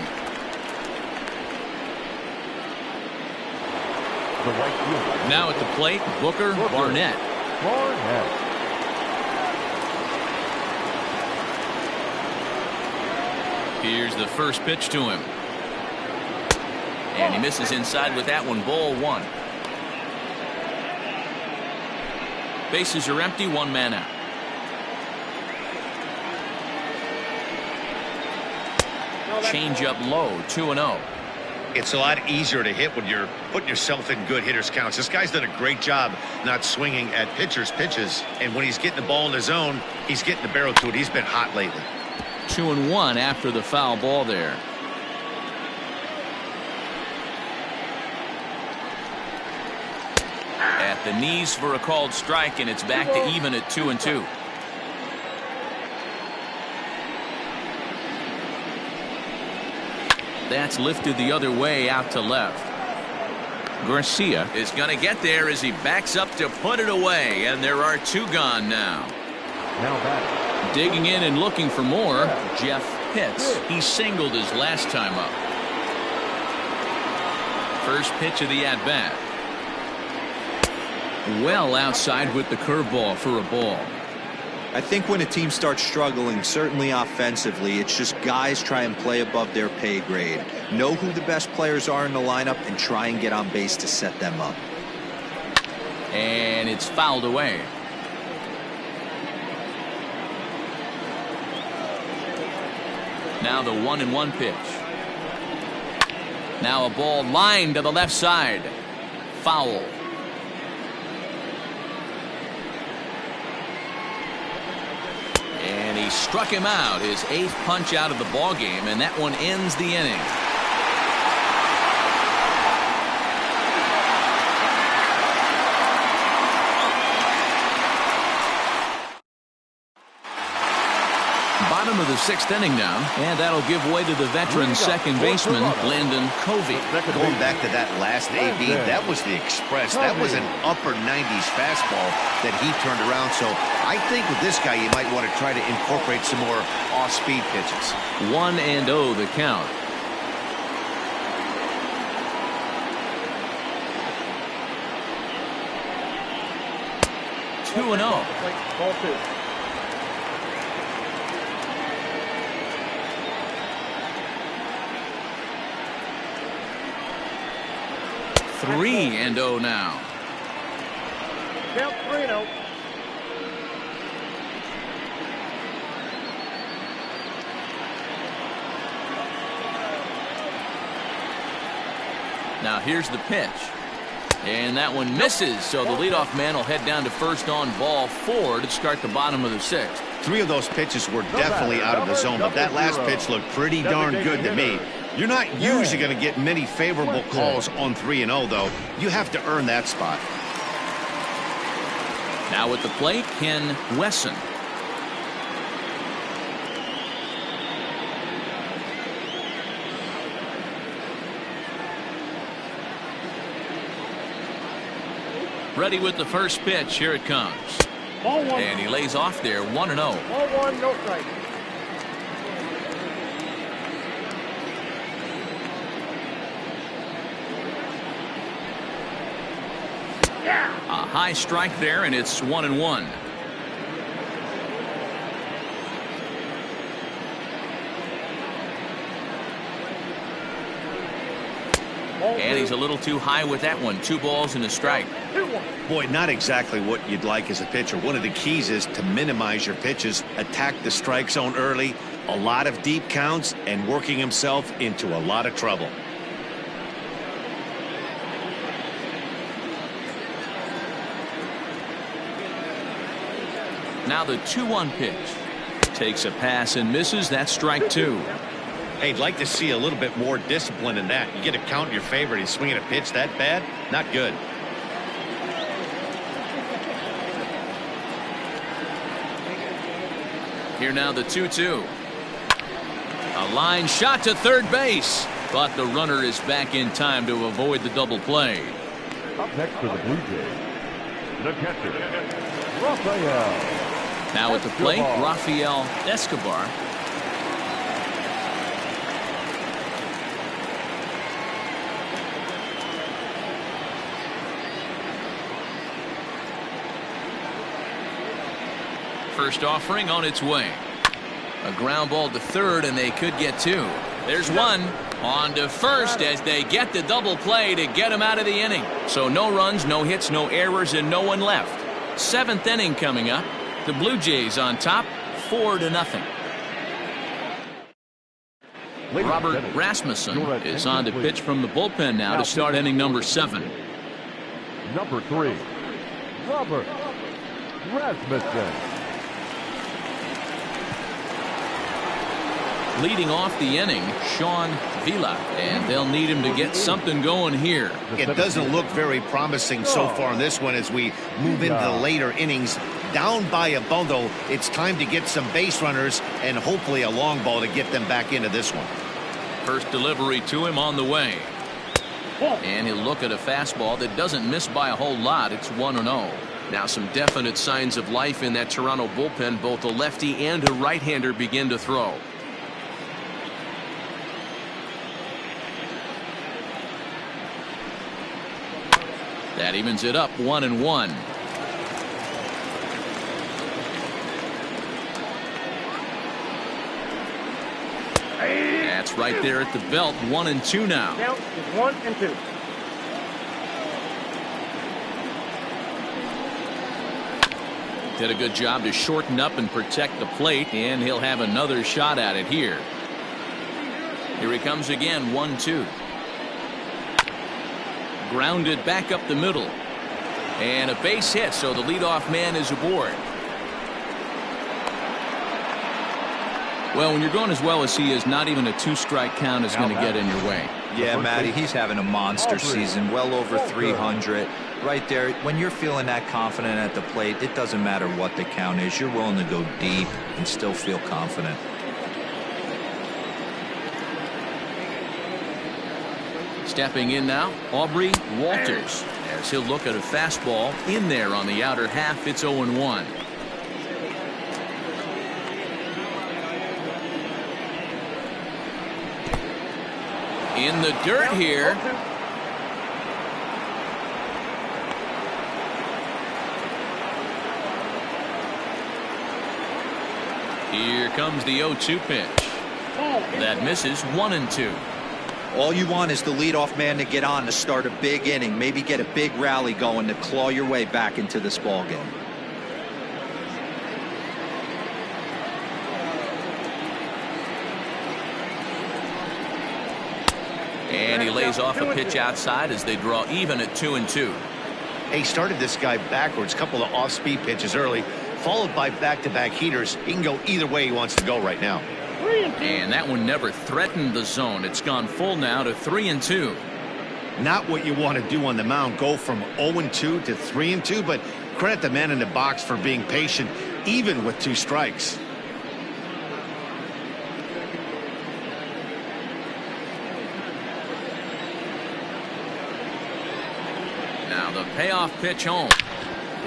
Now at the plate, Booker Barnett. Here's the first pitch to him. And he misses inside with that one. Ball 1. Bases are empty, 1 man out. Change up low, 2-0. It's a lot easier to hit when you're putting yourself in good hitters counts. This guy's done a great job not swinging at pitchers' pitches. And when he's getting the ball in the zone, he's getting the barrel to it. He's been hot lately. 2-1 after the foul ball there. At the knees for a called strike, and it's back to even at 2-2. That's lifted the other way out to left. Garcia is going to get there as he backs up to put it away, and there are 2 gone now. Digging in and looking for more, Jeff Pitts. He singled his last time up. First pitch of the at-bat. Well outside with the curveball for a ball. I think when a team starts struggling, certainly offensively, it's just guys try and play above their pay grade. Know who the best players are in the lineup and try and get on base to set them up. And it's fouled away. Now the 1-1 pitch. Now a ball lined to the left side. Foul. And he struck him out, his 8th punch out of the ball game, and that one ends the inning. Bottom of the 6th inning now, and that'll give way to the veteran second baseman, Landon Covey. Going back to that last AB, that was the express. That was an upper 90s fastball that he turned around. So I think with this guy, you might want to try to incorporate some more off-speed pitches. 1-0 the count. Two and 0. Ball 2. 3-0 now. Count 3-0. Now here's the pitch. And that one misses, so the leadoff man will head down to first on ball 4 to start the bottom of the 6th. 3 of those pitches were definitely out of the zone, but that last pitch looked pretty darn good to me. You're not usually going to get many favorable calls on 3-0, though. You have to earn that spot. Now at the plate, Ken Wesson. Ready with the first pitch. Here it comes. Ball 1. And he lays off there, 1-0. Ball 1, no strike. A high strike there, and it's 1-1. And he's a little too high with that one. 2 balls and a strike. 2-1. Boy, not exactly what you'd like as a pitcher. One of the keys is to minimize your pitches, attack the strike zone early, a lot of deep counts, and working himself into a lot of trouble. Now the 2-1 pitch. Takes a pass and misses. That's strike 2. Hey, I'd like to see a little bit more discipline in that. You get a count in your favor and he's swinging a pitch that bad? Not good. Here now the 2-2. A line shot to third base, but the runner is back in time to avoid the double play. Up next for the Blue Jays, the catcher, Rafael. Now at the plate, Rafael Escobar. First offering on its way. A ground ball to third, and they could get two. There's one. On to first as they get the double play to get him out of the inning. So no runs, no hits, no errors, and no one left. Seventh inning coming up. The Blue Jays on top, 4-0. Robert Rasmussen is on to pitch from the bullpen now to start inning number 7. Number 3, Robert Rasmussen. Leading off the inning, Sean Vila, and they'll need him to get something going here. It doesn't look very promising so far in this one as we move into the later innings. Down by a bundle, it's time to get some base runners and hopefully a long ball to get them back into this one. First delivery to him on the way. And he'll look at a fastball that doesn't miss by a whole lot. It's 1-0. Now some definite signs of life in that Toronto bullpen. Both a lefty and a right-hander begin to throw. That evens it up 1-1. That's right there at the belt. 1-2 now. Count is 1-2. Did a good job to shorten up and protect the plate, and he'll have another shot at it here. Here he comes again. 1-2. Grounded back up the middle. And a base hit, so the leadoff man is aboard. Well, when you're going as well as he is, not even a 2-strike count is going to get in your way. Yeah, Matty, he's having a monster season, well over 300. Right there, when you're feeling that confident at the plate, it doesn't matter what the count is. You're willing to go deep and still feel confident. Stepping in now, Aubrey Walters, as he'll look at a fastball in there on the outer half. It's 0-1. In the dirt here. Here comes the 0-2 pitch. That misses. 1-2. All you want is the leadoff man to get on to start a big inning, maybe get a big rally going to claw your way back into this ball game. And he lays off a pitch outside as they draw even at 2-2. He started this guy backwards, couple of off-speed pitches early, followed by back-to-back heaters. He can go either way he wants to go right now. And that one never threatened the zone. It's gone full now to 3-2. Not what you want to do on the mound, go from 0-2 to 3-2, but credit the man in the box for being patient, even with 2 strikes. Now the payoff pitch home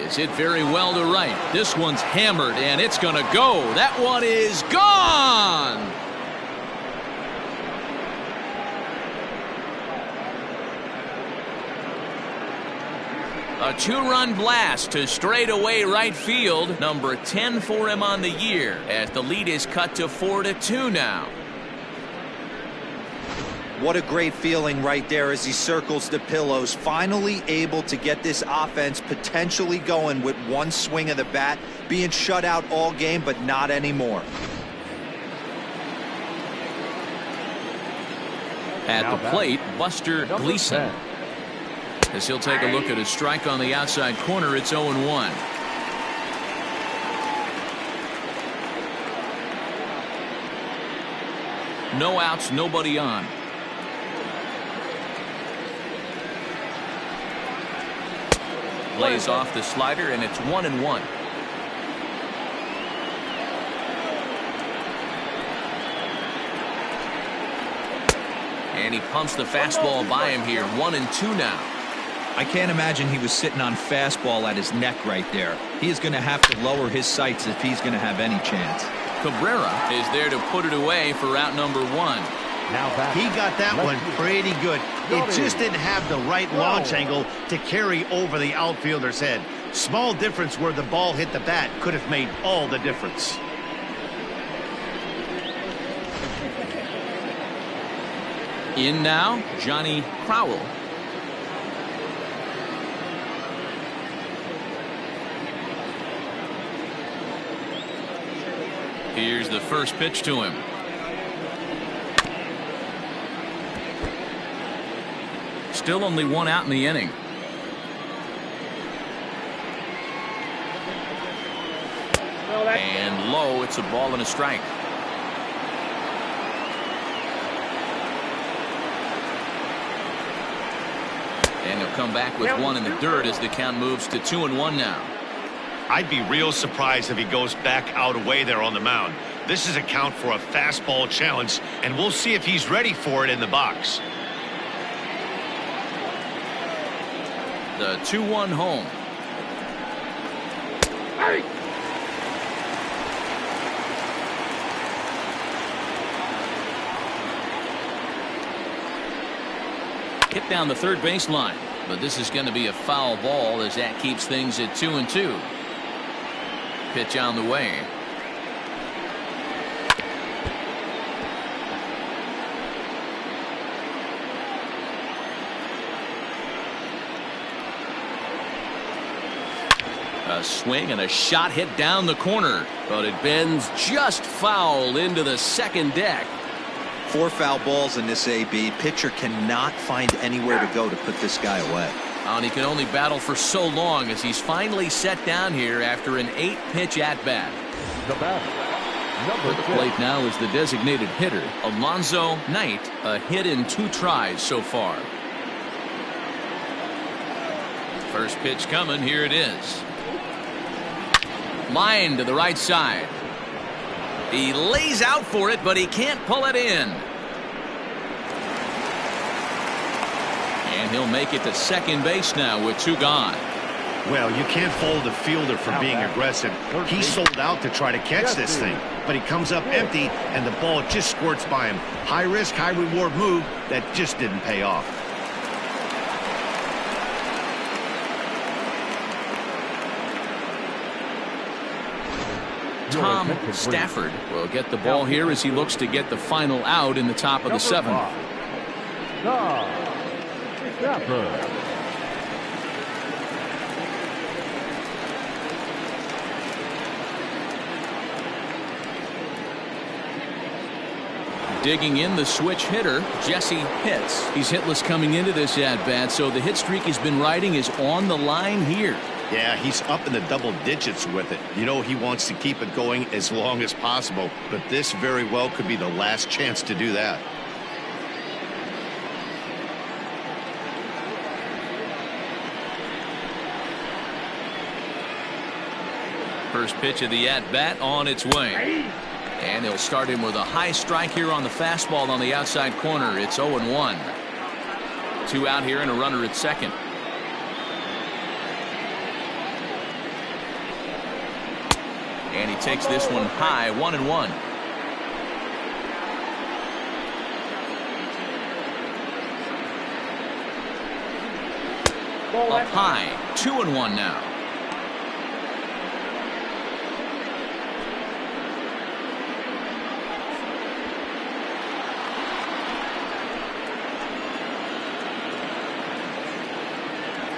is hit very well to right. This one's hammered, and it's going to go. That one is gone. A 2-run blast to straightaway right field. Number 10 for him on the year, as the lead is cut to 4-2 now. What a great feeling right there as he circles the pillows, finally able to get this offense potentially going with one swing of the bat, being shut out all game, but not anymore. At the plate, Buster Gleason, as he'll take a look at a strike on the outside corner. It's 0-1. No outs, nobody on. Lays off the slider, and it's 1-1. And he pumps the fastball by him here. 1-2 now. I can't imagine he was sitting on fastball at his neck right there. He is going to have to lower his sights if he's going to have any chance. Cabrera is there to put it away for out number 1. He got that one pretty good. It just didn't have the right launch angle to carry over the outfielder's head. Small difference where the ball hit the bat could have made all the difference. In now, Johnny Crowell. Here's the first pitch to him. Still only 1 out in the inning. And low, it's a ball and a strike. And he'll come back with 1 in the dirt as the count moves to 2-1 now. I'd be real surprised if he goes back out away there on the mound. This is a count for a fastball challenge, and we'll see if he's ready for it in the box. The 2-1 home. Hit down the third baseline, but this is going to be a foul ball as that keeps things at 2-2. Pitch on the way. A swing and a shot hit down the corner, but it bends just foul into the second deck. 4 foul balls in this AB. Pitcher cannot find anywhere to go to put this guy away. And he can only battle for so long as he's finally set down here after an 8-pitch at-bat. The batter, For the plate now is the designated hitter, Alonzo Knight, a hit in 2 tries so far. First pitch coming, here it is. Line to the right side. He lays out for it, but he can't pull it in. And he'll make it to second base now with 2 gone. Well, you can't fault the fielder for being aggressive. He sold out to try to catch this thing, but he comes up empty, and the ball just squirts by him. High risk, high reward move that just didn't pay off. Tom Stafford will get the ball here as he looks to get the final out in the top of the 7th. Stafford. Digging in, the switch hitter, Jesse Pitts. He's hitless coming into this at-bat, so the hit streak he's been riding is on the line here. Yeah, he's up in the double digits with it. You know, he wants to keep it going as long as possible, but this very well could be the last chance to do that. First pitch of the at-bat on its way. And they'll start him with a high strike here on the fastball on the outside corner. It's 0-1. 2 out here and a runner at second. And he takes this one high, 1-1. Up high, 2-1 now.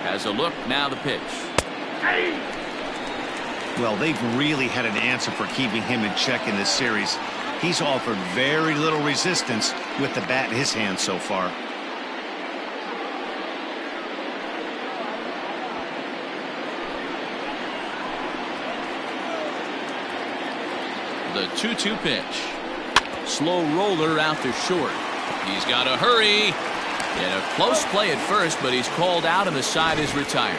Has a look, now the pitch. Well, they've really had an answer for keeping him in check in this series. He's offered very little resistance with the bat in his hand so far. The 2-2 pitch. Slow roller out to short. He's got to hurry. In a close play at first, but he's called out and the side is retired.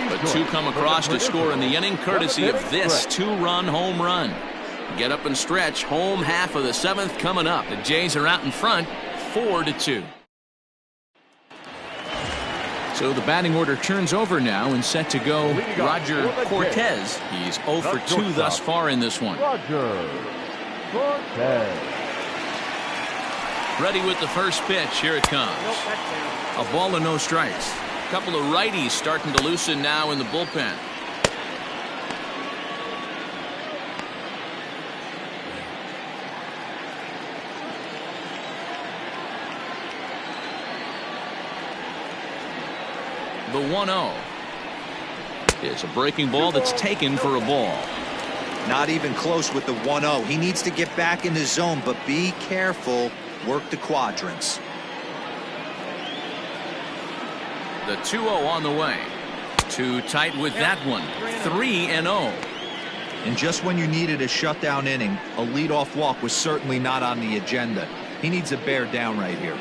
But two come across to score in the inning courtesy of this two-run home run. Get up and stretch. Home half of the seventh coming up. The Jays are out in front 4-2. So the batting order turns over now and set to go Roger Cortez. He's 0 for 2 thus far in this one. Roger Cortez. Ready with the first pitch. Here it comes. A ball and no strikes. A couple of righties starting to loosen now in the bullpen. The 1-0 is a breaking ball that's taken for a ball. Not even close with the 1-0. He needs to get back in the zone, but be careful. Work the quadrants. The 2-0 on the way. Too tight with that one. 3-0. And just when you needed a shutdown inning, a leadoff walk was certainly not on the agenda. He needs to bear down right here.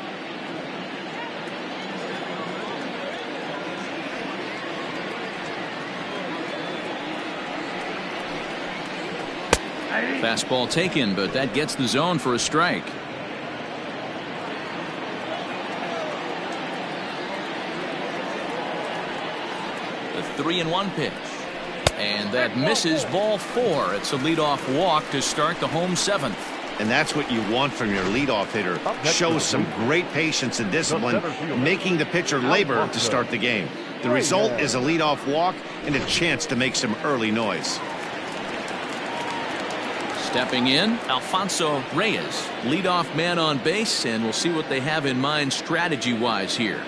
Fastball taken, but that gets the zone for a strike. The 3-1 pitch. And that misses ball 4. It's a leadoff walk to start the home seventh. And that's what you want from your leadoff hitter. Shows some great patience and discipline, making the pitcher labor to start the game. The result is a leadoff walk and a chance to make some early noise. Stepping in, Alfonso Reyes, leadoff man on base, and we'll see what they have in mind strategy-wise here.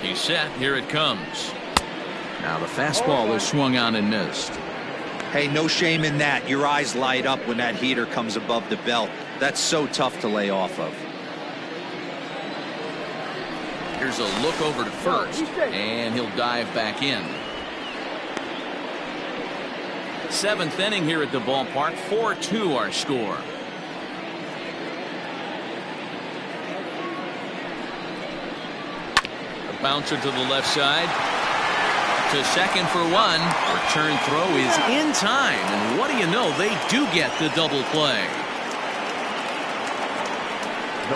He's set. Here it comes. Now the fastball is swung on and missed. Hey, no shame in that. Your eyes light up when that heater comes above the belt. That's so tough to lay off of. Here's a look over to first, and he'll dive back in. 7th inning here at the ballpark. 4-2 our score. A bouncer to the left side. To second for 1. Return throw is in time, and what do you know? They do get the double play.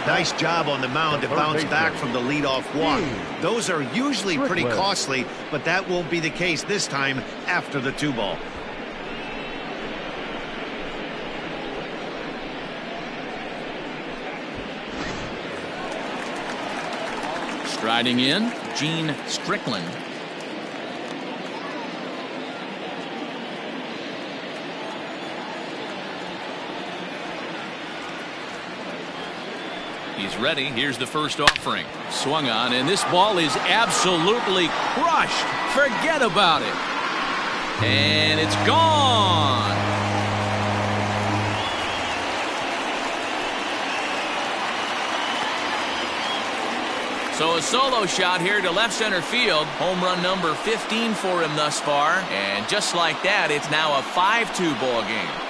Nice job on the mound to bounce back from the leadoff walk. Those are usually pretty costly, but that won't be the case this time after the 2-ball. Striding in, Gene Strickland. He's ready. Here's the first offering. Swung on, and this ball is absolutely crushed. Forget about it. And it's gone. So a solo shot here to left center field. Home run number 15 for him thus far. And just like that, it's now a 5-2 ball game.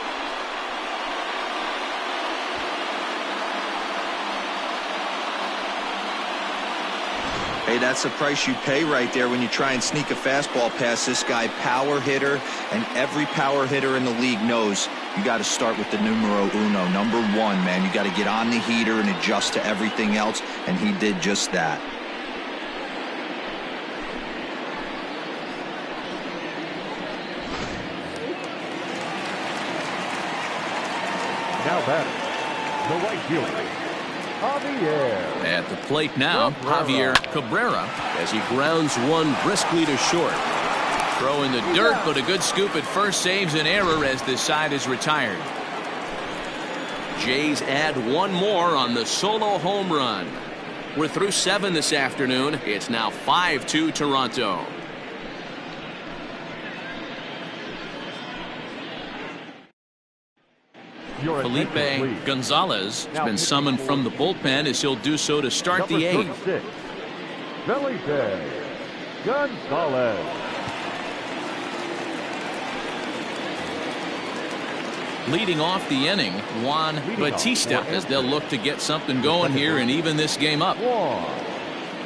Hey, that's the price you pay right there when you try and sneak a fastball past this guy. Power hitter, and every power hitter in the league knows you got to start with the numero uno, number 1, man. You got to get on the heater and adjust to everything else, and he did just that. Now batting, the right fielder, Javier. At the plate now, Javier Cabrera, as he grounds one briskly to short. Throw in the dirt, but a good scoop at first saves an error as this side is retired. Jays add one more on the solo home run. We're through 7 this afternoon. It's now 5-2 Toronto. Felipe Gonzalez has been summoned from the bullpen as he'll do so to start the 8th. Gonzalez. Leading off the inning, Juan Bautista, as they'll look to get something going here and even this game up. Juan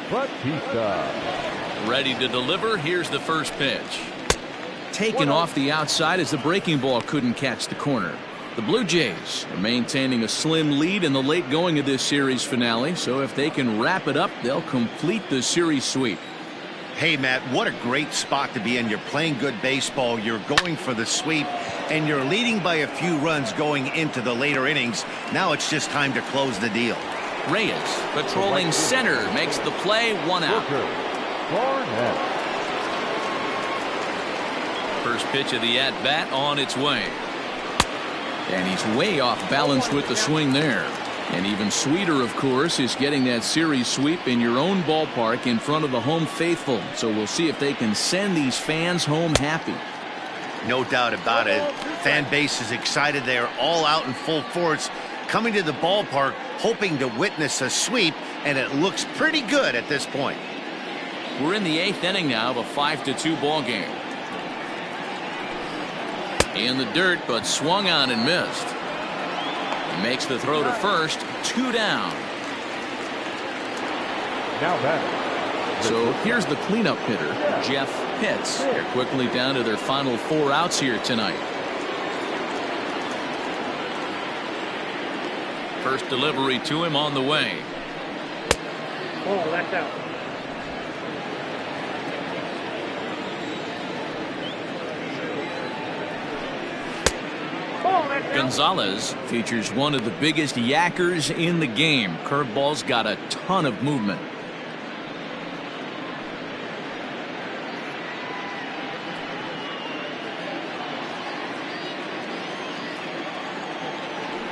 Bautista. Ready to deliver. Here's the first pitch. Taken off the outside as the breaking ball couldn't catch the corner. The Blue Jays are maintaining a slim lead in the late going of this series finale, so if they can wrap it up, they'll complete the series sweep. Hey, Matt, what a great spot to be in. You're playing good baseball. You're going for the sweep, and you're leading by a few runs going into the later innings. Now it's just time to close the deal. Reyes, patrolling center, makes the play, 1 out. First pitch of the at-bat on its way. And he's way off balance with the swing there. And even sweeter, of course, is getting that series sweep in your own ballpark in front of the home faithful. So we'll see if they can send these fans home happy. No doubt about it. Fan base is excited. They are all out in full force, coming to the ballpark, hoping to witness a sweep, and it looks pretty good at this point. We're in the 8th inning now of a 5-2 ball game. In the dirt, but swung on and missed. He makes the throw to first, 2 down. Now back. So here's the cleanup hitter, Jeff Pitts. They're quickly down to their final 4 outs here tonight. First delivery to him on the way. Oh, that's out. Gonzalez features one of the biggest yackers in the game. Curveball's got a ton of movement.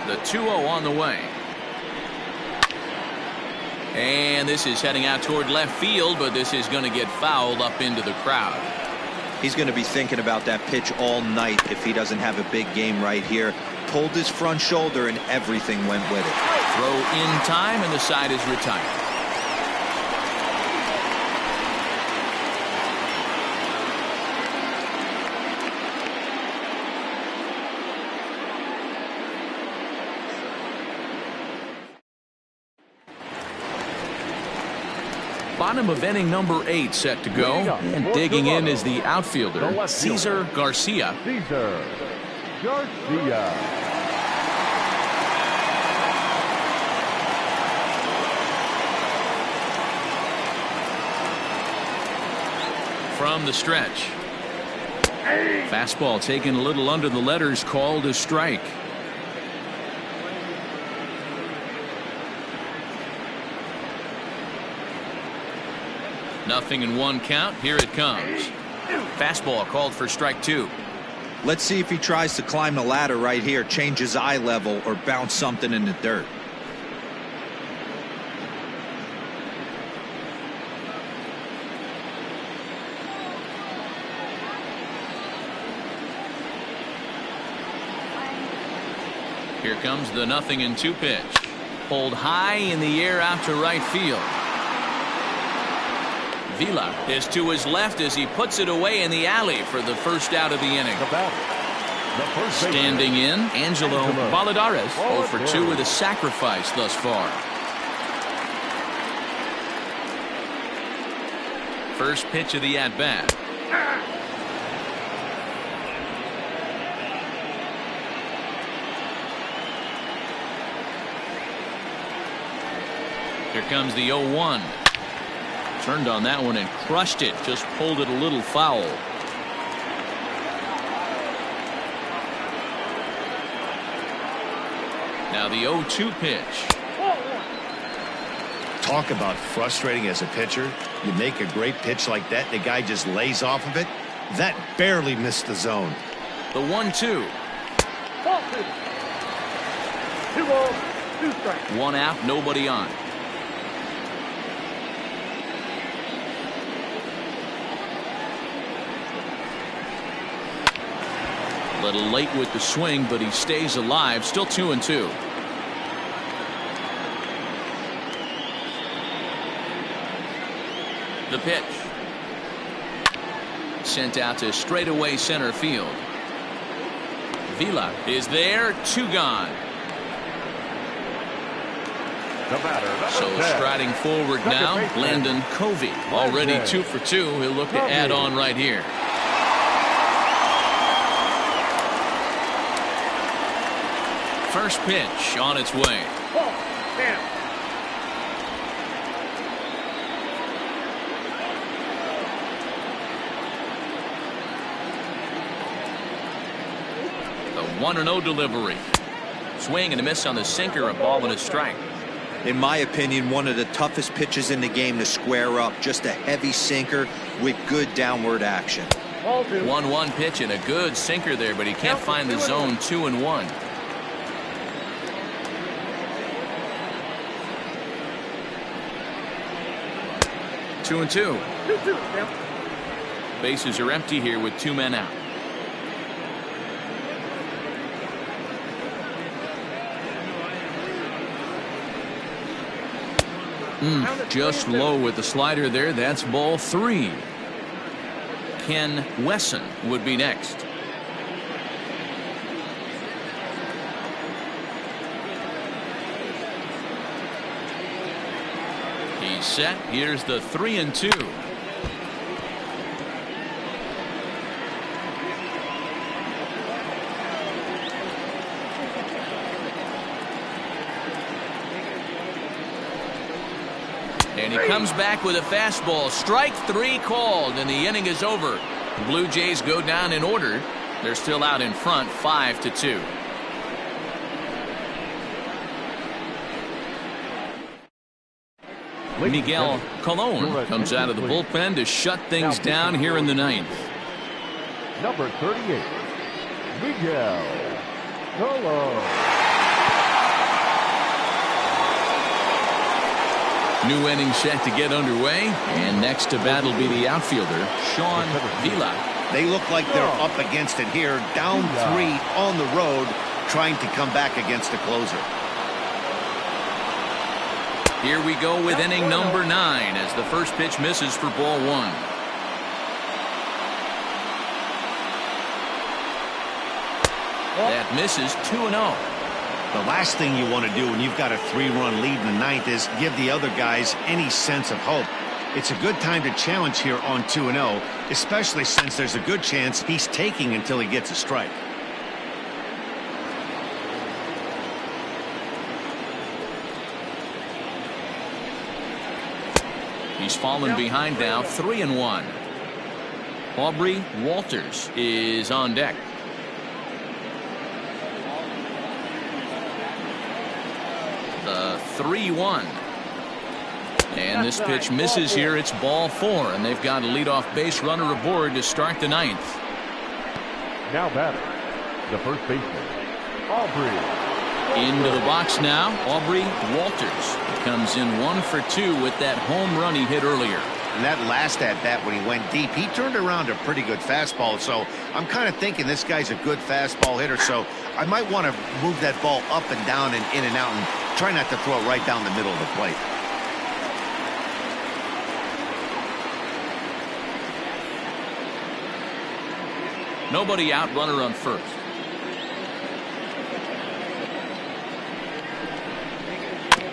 The 2-0 on the way. And this is heading out toward left field, but this is going to get fouled up into the crowd. He's going to be thinking about that pitch all night if he doesn't have a big game right here. Pulled his front shoulder and everything went with it. Throw in time and the side is retired. Bottom of inning number 8 set to go, and digging in is the outfielder, Cesar Garcia. Cesar Garcia. From the stretch. Fastball taken a little under the letters, called a strike. Nothing in 1 count. Here it comes. Fastball called for strike 2. Let's see if he tries to climb the ladder right here, change his eye level, or bounce something in the dirt. Here comes the 0-2 pitch. Pulled high in the air out to right field. Vila is to his left as he puts it away in the alley for the first out of the inning. Standing in, Angelo Valladares, 0 for 2 with a sacrifice thus far. First pitch of the at-bat. Here comes the 0-1. Turned on that one and crushed it. Just pulled it a little foul. Now the 0-2 pitch. Talk about frustrating as a pitcher. You make a great pitch like that, the guy just lays off of it. That barely missed the zone. The 1-2. 2 strikes. 1 out, nobody on. A little late with the swing, but he stays alive. Still 2-2. The pitch. sent out to straightaway center field. Vila is there, 2 gone. So striding forward now, Landon Covey, already 2 for 2. He'll look to add on right here. First pitch on its way. The 1-0 delivery. Swing and a miss on the sinker, a ball and a strike. In my opinion, one of the toughest pitches in the game to square up. Just a heavy sinker with good downward action. 1-1 pitch and a good sinker there, but he can't find the zone. 2-1. Two and two. Bases are empty here with 2 men out. Just low with the slider there. That's ball 3. Ken Wesson would be next. He's set. Here's the 3-2. And he comes back with a fastball. Strike 3 called, and the inning is over. The Blue Jays go down in order. They're still out in front, 5-2. Miguel Colon comes out of the bullpen to shut things down here in the 9th. Number 38, Miguel Colon. New inning set to get underway, and next to bat will be the outfielder, Sean Vila. They look like they're up against it here, down 3 on the road, trying to come back against the closer. Here we go with inning number 9 as the first pitch misses for ball 1. That misses. 2-0. The last thing you want to do when you've got a 3-run lead in the 9th is give the other guys any sense of hope. It's a good time to challenge here on 2-0, especially since there's a good chance he's taking until he gets a strike. He's fallen behind now, 3-1. Aubrey Walters is on deck. The 3-1. And this pitch misses here. It's ball 4, and they've got a leadoff base runner aboard to start the 9th. Now batter, the first baseman, Aubrey. Into the box now, Aubrey Walters. He comes in 1 for 2 with that home run he hit earlier. And that last at-bat when he went deep, he turned around a pretty good fastball. So I'm kind of thinking this guy's a good fastball hitter. So I might want to move that ball up and down and in and out and try not to throw it right down the middle of the plate. Nobody out, runner on first.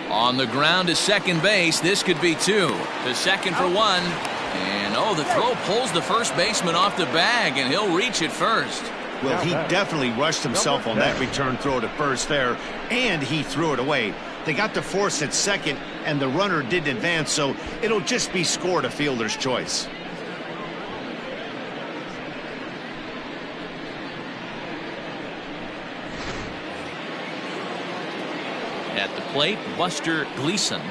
On the ground to second base. This could be 2. The second for 1. And the throw pulls the first baseman off the bag, and he'll reach it first. Well, he definitely rushed himself on that return throw to first there, and he threw it away. They got to force at second, and the runner didn't advance, so it'll just be scored a fielder's choice. At the plate, Buster Gleason.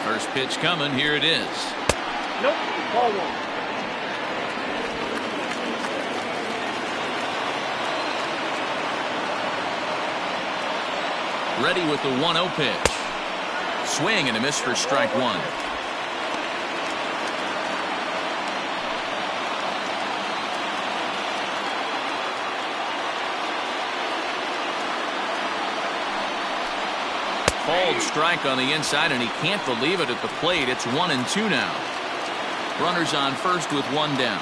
First pitch coming. Here it is. Nope. Ball 1. Ready with the 1-0 pitch. Swing and a miss for strike 1. called strike on the inside, and he can't believe it at the plate. It's 1-2 now. Runners on first with one down.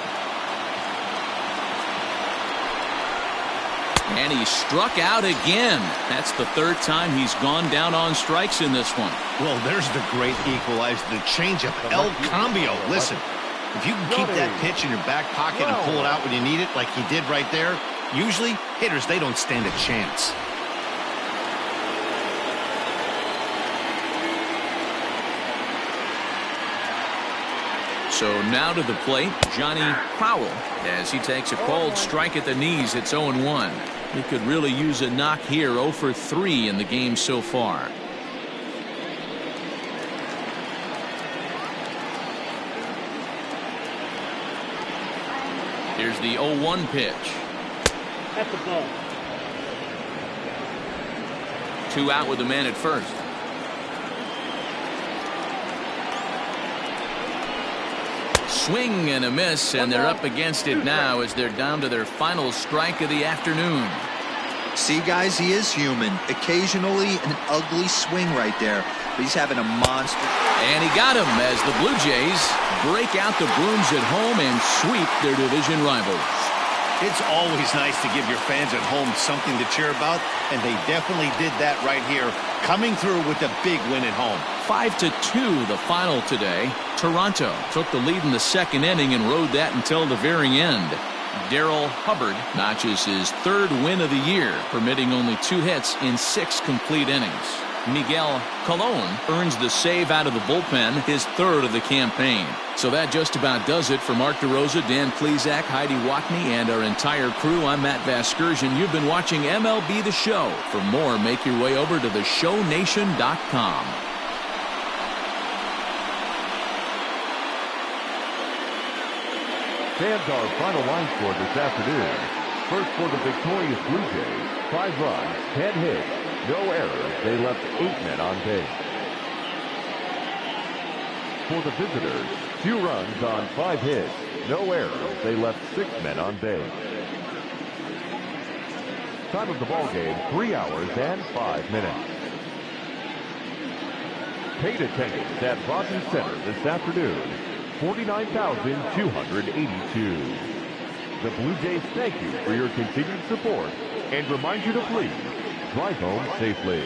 And he struck out again. That's the third time he's gone down on strikes in this one. Well, there's the great equalizer, the changeup, El Cambio. Listen, if you can keep that pitch in your back pocket and pull it out when you need it, like he did right there, usually hitters, they don't stand a chance. So now to the plate, Johnny Powell, as he takes a called strike at the knees. It's 0-1. He could really use a knock here. 0 for 3 in the game so far. Here's the 0-1 pitch. At the ball. 2 out with the man at first. Swing and a miss, and they're up against it now as they're down to their final strike of the afternoon. See, guys, he is human. Occasionally an ugly swing right there, but he's having a monster. And he got him as the Blue Jays break out the brooms at home and sweep their division rivals. It's always nice to give your fans at home something to cheer about, and they definitely did that right here, coming through with a big win at home. 5-2 the final today. Toronto took the lead in the second inning and rode that until the very end. Darryl Hubbard notches his third win of the year, permitting only 2 hits in 6 complete innings. Miguel Colon earns the save out of the bullpen, his third of the campaign. So that just about does it for Mark DeRosa, Dan Plesac, Heidi Watney, and our entire crew. I'm Matt Vasgersian. You've been watching MLB The Show. For more, make your way over to theshownation.com. Fans, our final line score this afternoon. First for the victorious Blue Jays, 5 runs, 10 hits, no errors. They left 8 men on base. For the visitors, 2 runs on 5 hits, no errors. They left 6 men on base. Time of the ball game, 3 hours and 5 minutes. Paid attendance at Rogers Center this afternoon, 49,282. The Blue Jays thank you for your continued support and remind you to please drive home safely.